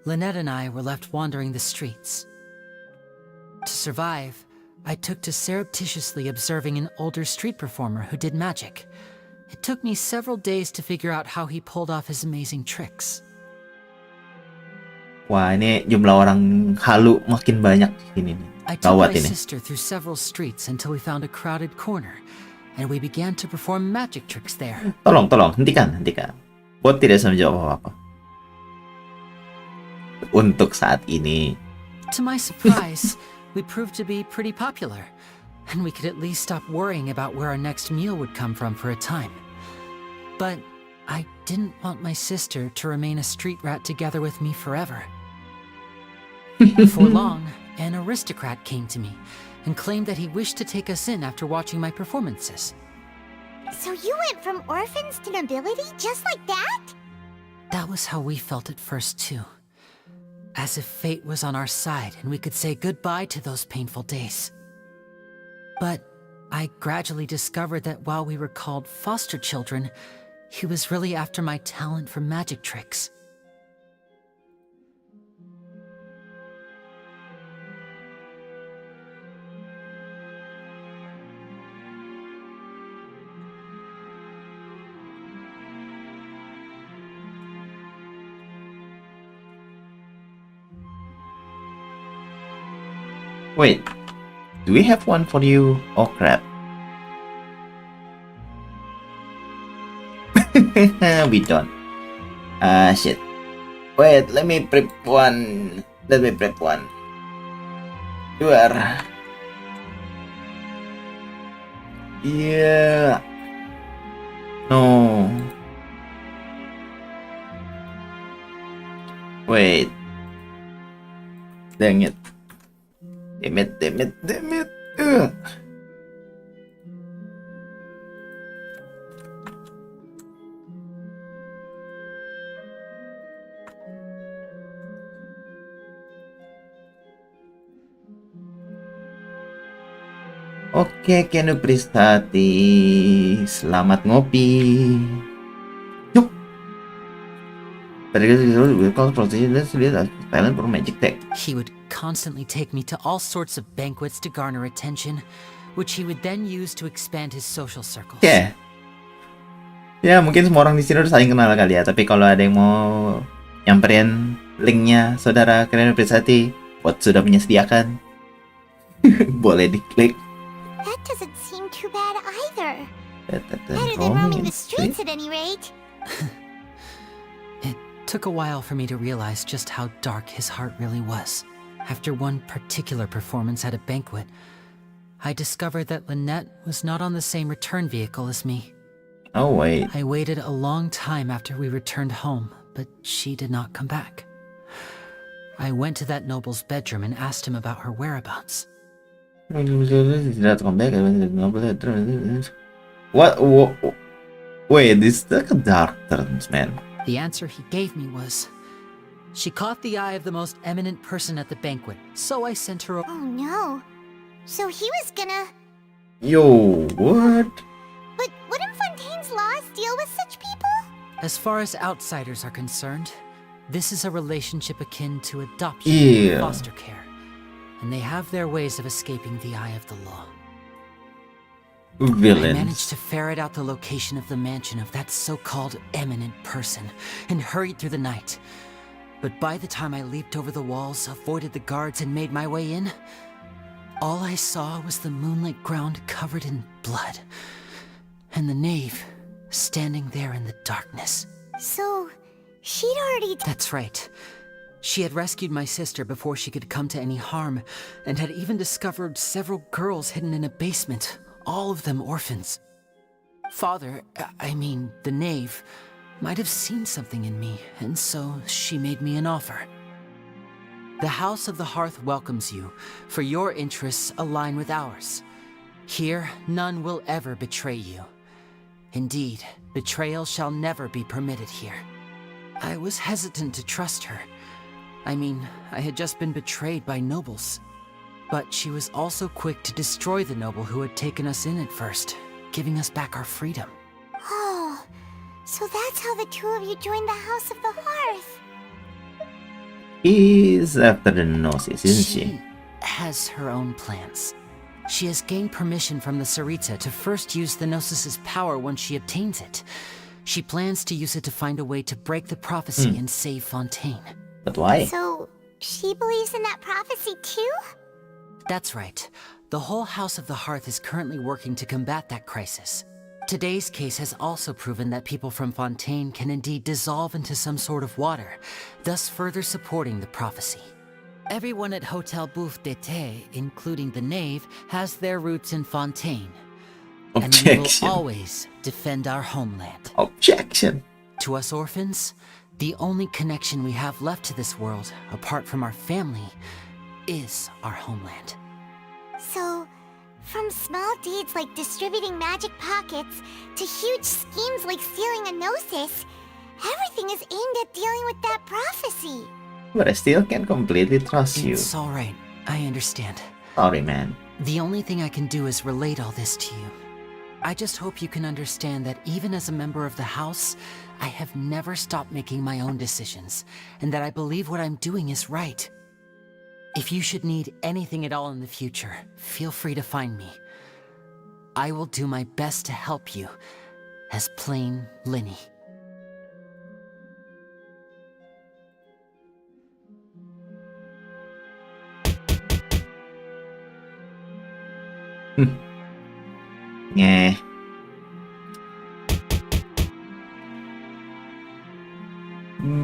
Lynette and I were left wandering the streets. To survive, I took to surreptitiously observing an older street performer who did magic. It took me several days to figure out how he pulled off his amazing tricks. Wah, ini jumlah orang halu makin banyak di sini nih. I took my sister through several streets until we found a crowded corner, and we began to perform magic tricks there. Tolong, hentikan. Bot tidak bisa menjawab apa-apa. Untuk saat ini. To my surprise, we proved to be pretty popular, and we could at least stop worrying about where our next meal would come from for a time. But I didn't want my sister to remain a street rat together with me forever. Before long, an aristocrat came to me and claimed that he wished to take us in after watching my performances. So you went from orphans to nobility just like that? That was how we felt at first too. As if fate was on our side and we could say goodbye to those painful days. But I gradually discovered that while we were called foster children, he was really after my talent for magic tricks. Wait, do we have one for you? Oh crap. We don't. Shit. Wait, let me prep one. Dua. Yeah. No. Wait. Dang it. Damn it. Ugh. Oke, Kenu Pristati, selamat ngopi. Yuk. He would constantly take me to all sorts of banquets to garner attention, which he would then use to expand his social circles. Ya, ya mungkin semua orang di sini udah saling kenal kali ya. Tapi kalau ada yang mau nyamperin linknya saudara Kenu Pristati, buat sudah menyediakan, boleh diklik. That doesn't seem too bad either. Better than roaming the streets at any rate. It took a while for me to realize just how dark his heart really was. After one particular performance at a banquet, I discovered that Lynette was not on the same return vehicle as me. Oh, wait. I waited a long time after we returned home, but she did not come back. I went to that noble's bedroom and asked him about her whereabouts. What? Wait, this is like a dark turns, man. The answer he gave me was, she caught the eye of the most eminent person at the banquet, so I sent her. Oh no. So he was gonna... Yo, what? But wouldn't Fontaine's laws deal with such people? As far as outsiders are concerned, this is a relationship akin to adoption and foster care, and they have their ways of escaping the eye of the law. Villains. I managed to ferret out the location of the mansion of that so-called eminent person and hurried through the night. But by the time I leaped over the walls, avoided the guards, and made my way in, all I saw was the moonlit ground covered in blood, and the knave standing there in the darkness. So, she'd already... That's right. She had rescued my sister before she could come to any harm, and had even discovered several girls hidden in a basement, all of them orphans. Father, I mean, the knave, might have seen something in me, and so she made me an offer. The House of the Hearth welcomes you, for your interests align with ours. Here, none will ever betray you. Indeed, betrayal shall never be permitted here. I was hesitant to trust her. I mean, I had just been betrayed by nobles. But she was also quick to destroy the noble who had taken us in at first, giving us back our freedom. Oh, so that's how the two of you joined the House of the Hearth. He's after the Gnosis, isn't she? She has her own plans. She has gained permission from the Tsaritsa to first use the Gnosis' power once she obtains it. She plans to use it to find a way to break the prophecy and save Fontaine. But why? So, she believes in that prophecy too? That's right. The whole House of the Hearth is currently working to combat that crisis. Today's case has also proven that people from Fontaine can indeed dissolve into some sort of water, thus further supporting the prophecy. Everyone at Hotel Bouffe d'été, including the knave, has their roots in Fontaine. And we will always defend our homeland. Objection! To us orphans, the only connection we have left to this world, apart from our family, is our homeland. So, from small deeds like distributing magic pockets to huge schemes like stealing a Gnosis, everything is aimed at dealing with that prophecy. But I still can't completely trust you. It's alright, I understand. Sorry, man. The only thing I can do is relate all this to you. I just hope you can understand that even as a member of the House, I have never stopped making my own decisions, and that I believe what I'm doing is right. If you should need anything at all in the future, feel free to find me. I will do my best to help you, as plain Linny. Yeah.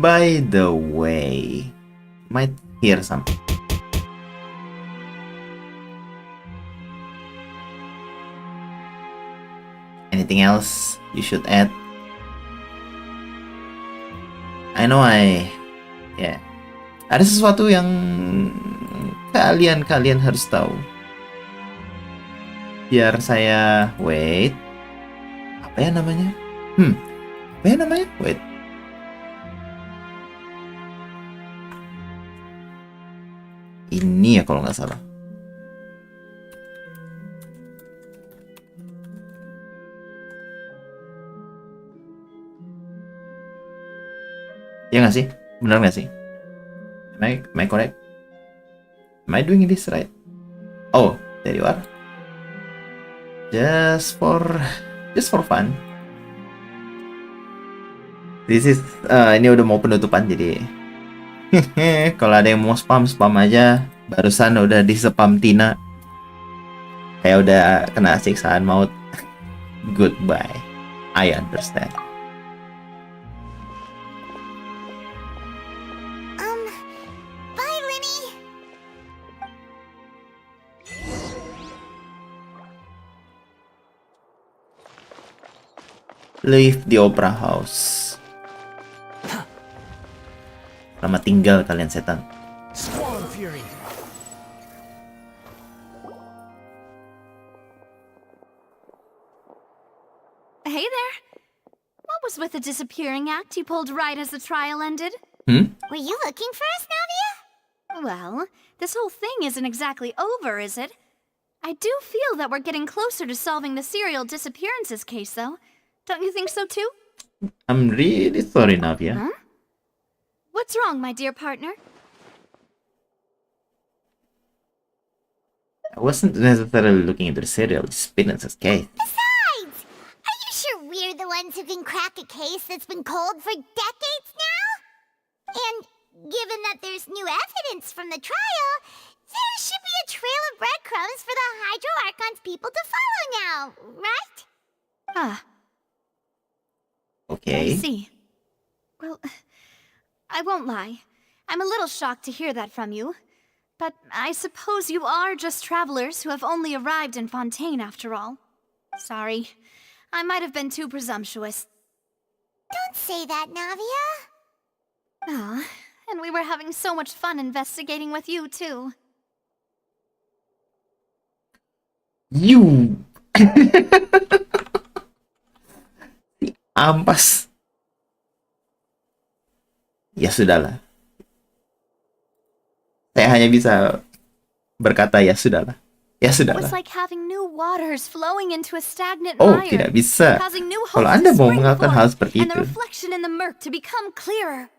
By the way, might hear something. Anything else you should add? I know yeah. Ada sesuatu yang kalian harus tahu. Biar saya wait. Apa ya namanya? Apa ya namanya? Wait. Ini ya kalau nggak salah. Ya nggak sih? Benar nggak sih? Am I correct? Am I doing this right? Oh, there you are. Just for fun. This is ini udah mau penutupan jadi kalau ada yang mau spam aja. Barusan udah di spam Tina. Kayak udah kena siksaan maut. Goodbye. I understand. Bye, Linny. Leave the opera house. Selamat tinggal kalian setan. Squall Fury. Hey there. What was with the disappearing act you pulled right as the trial ended? Were you looking for us, Navia? Well, this whole thing isn't exactly over, is it? I do feel that we're getting closer to solving the serial disappearances case, though. Don't you think so, too? I'm really sorry, Navia. Huh? What's wrong, my dear partner? I wasn't necessarily looking into the serial disappearances case. Besides, are you sure we're the ones who can crack a case that's been cold for decades now? And given that there's new evidence from the trial, there should be a trail of breadcrumbs for the Hydro Archon's people to follow now, right? Ah. Okay. I see. Well, I won't lie. I'm a little shocked to hear that from you. But I suppose you are just travelers who have only arrived in Fontaine after all. Sorry. I might have been too presumptuous. Don't say that, Navia. Ah, and we were having so much fun investigating with you, too. You! Si ampas. Ya sudahlah. Saya hanya bisa berkata ya sudahlah. Ya It sudahlah. was like having new waters flowing into a stagnant Oh, mire, tidak bisa. causing new Kalau hopes Anda to mau spring mengatakan hal forth, seperti and the itu, reflection in the murk to become clearer.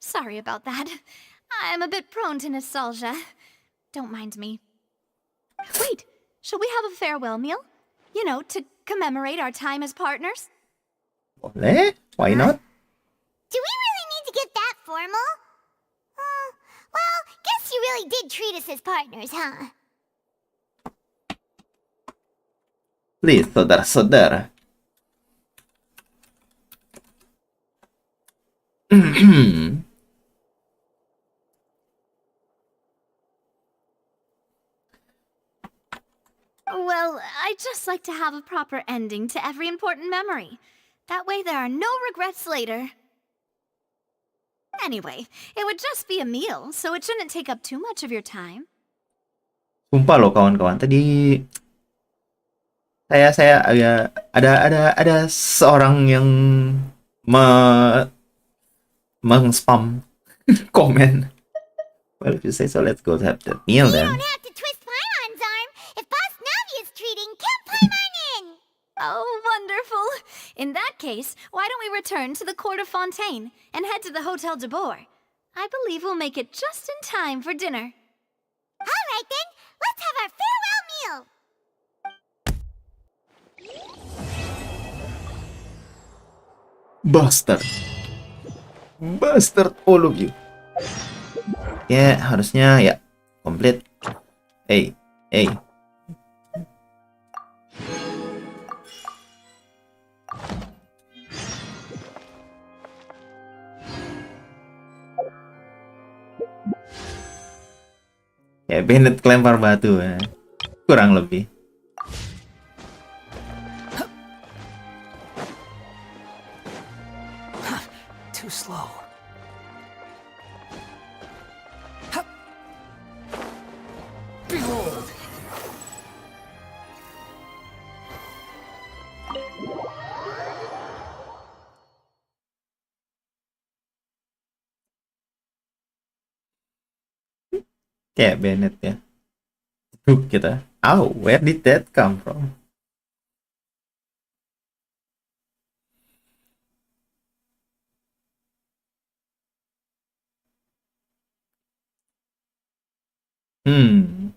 Sorry about that. I'm a bit prone to nostalgia. Don't mind me. Wait, shall we have a farewell meal? You know, to commemorate our time as partners? boleh? Why not? Do we really need to get that formal? Well, guess you really did treat us as partners, huh? Please, saudara-saudara. Well, I'd just like to have a proper ending to every important memory. That way there are no regrets later. Anyway, it would just be a meal, so it shouldn't take up too much of your time. Sumpah loh kawan-kawan, tadi saya agak ada seorang yang meng-spam komen. Well, if you say so, let's go have the meal then. You don't have to twist Paimon's arm. If Boss Navia's treating, count Paimon in. Oh, wonderful. In that case, why don't we return to the court of Fontaine and head to the Hotel de Boer? I believe we'll make it just in time for dinner. All right then, let's have our farewell meal. Bastard all of you. Ya, harusnya ya komplit. Hey. Ya, Bennett kelempar batu ya. Kurang lebih. Too slow. Behold! Kayak Bennett ya. Kita. Oh, where did that come from? Quit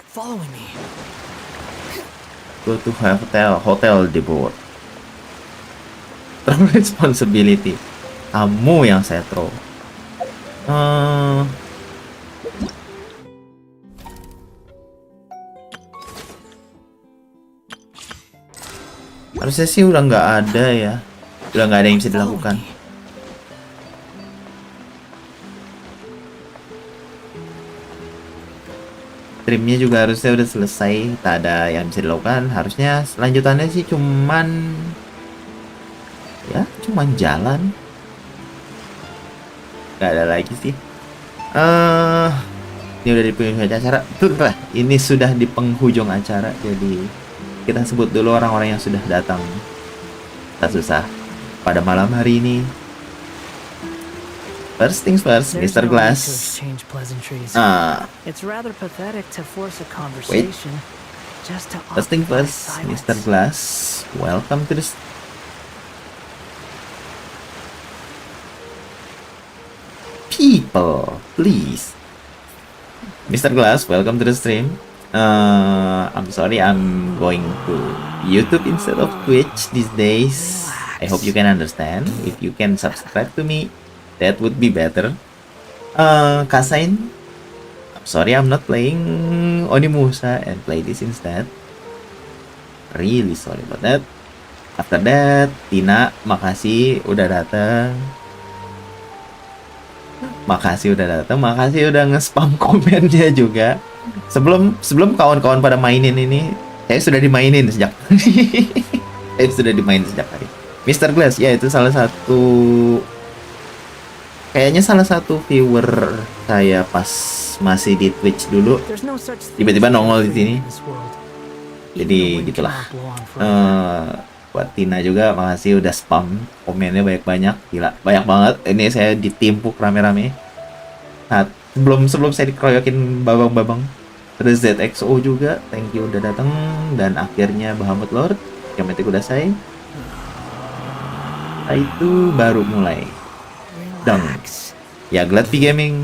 following me. Go to hotel deboard. Throw responsibility. Kamu yang saya throw. Harusnya sih udah nggak ada ya. Udah nggak ada yang bisa dilakukan. Streamnya juga harusnya udah selesai. Tak ada yang bisa dilakukan. Harusnya selanjutannya sih cuman jalan. Nggak ada lagi sih. Ini udah di penghujung acara. Lah, ini sudah di penghujung acara. Jadi kita sebut dulu orang-orang yang sudah datang. Tak susah pada malam hari ini. First things first, Mr. Glass. It's rather pathetic to force a conversation just to First things first, Mr. Glass. Welcome to the people, please. Mr. Glass, welcome to the stream. I'm sorry, I'm going to YouTube instead of Twitch these days. I hope you can understand. If you can subscribe to me, that would be better. Kasain, I'm sorry, I'm not playing Onimusa and play this instead. Really sorry about that. After that, Tina, makasih udah datang. Makasih udah nge-spam komennya juga. Sebelum kawan-kawan pada mainin ini, saya sudah dimainin sejak tadi. Mr. Glass, ya itu kayaknya salah satu viewer saya pas masih di Twitch dulu. Tiba-tiba nongol di sini. Jadi gitulah. Buat Tina juga makasih udah spam komennya banyak-banyak. Gila, banyak banget. Ini saya ditimpuk rame-rame. Nah, sebelum saya dikeroyokin babang-babang. Terus ZXO juga, thank you udah datang. Dan akhirnya Bahamut Lord, Kemetik udah saya. Nah, itu baru mulai. Dong. Ya, Gladpi Gaming,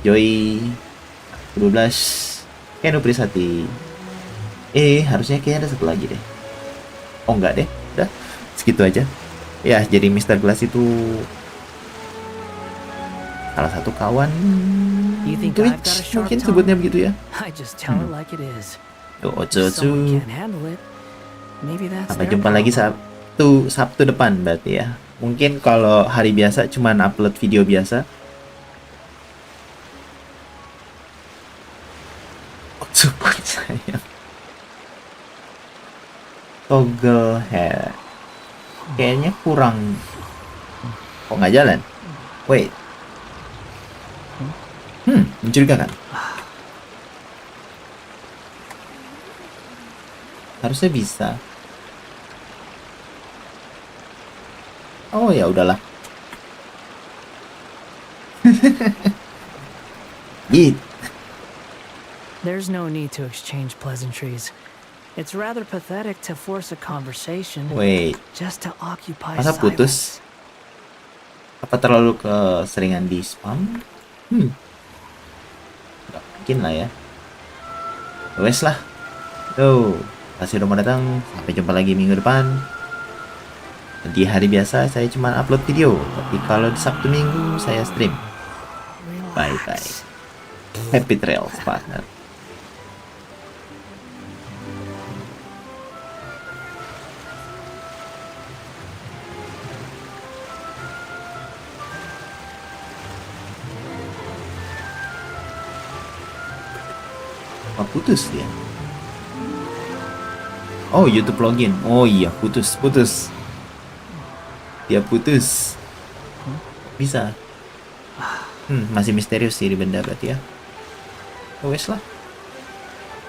Joy, 12, Keno Prisati. Harusnya kayaknya ada satu lagi deh. Oh enggak deh, udah segitu aja. Ya, jadi Mr. Glass itu salah satu kawan Twitch, mungkin sebutnya begitu ya. Ojo-ojo. Sampai jumpa lagi Sabtu depan berarti ya. Mungkin kalau hari biasa cuman upload video biasa. Support saya. Toggle hair. Kayaknya kurang. Kok nggak jalan? Wait. Mencurigakan. Harusnya bisa. Oh ya udahlah. Gitu. There's no need to exchange pleasantries. It's rather pathetic to force a conversation just to occupy masa putus? Apa terlalu keseringan di spam? Gak mungkin lah ya. Wes lah. Kasih udah mau datang. Sampai jumpa lagi minggu depan. Di hari biasa saya cuma upload video, tapi kalau di Sabtu Minggu saya stream. Bye bye. Happy trails, partner. Putus dia. Oh, YouTube login. Oh iya, putus. Dia putus. Bisa. Masih misterius sih di benda berarti ya. Wes lah.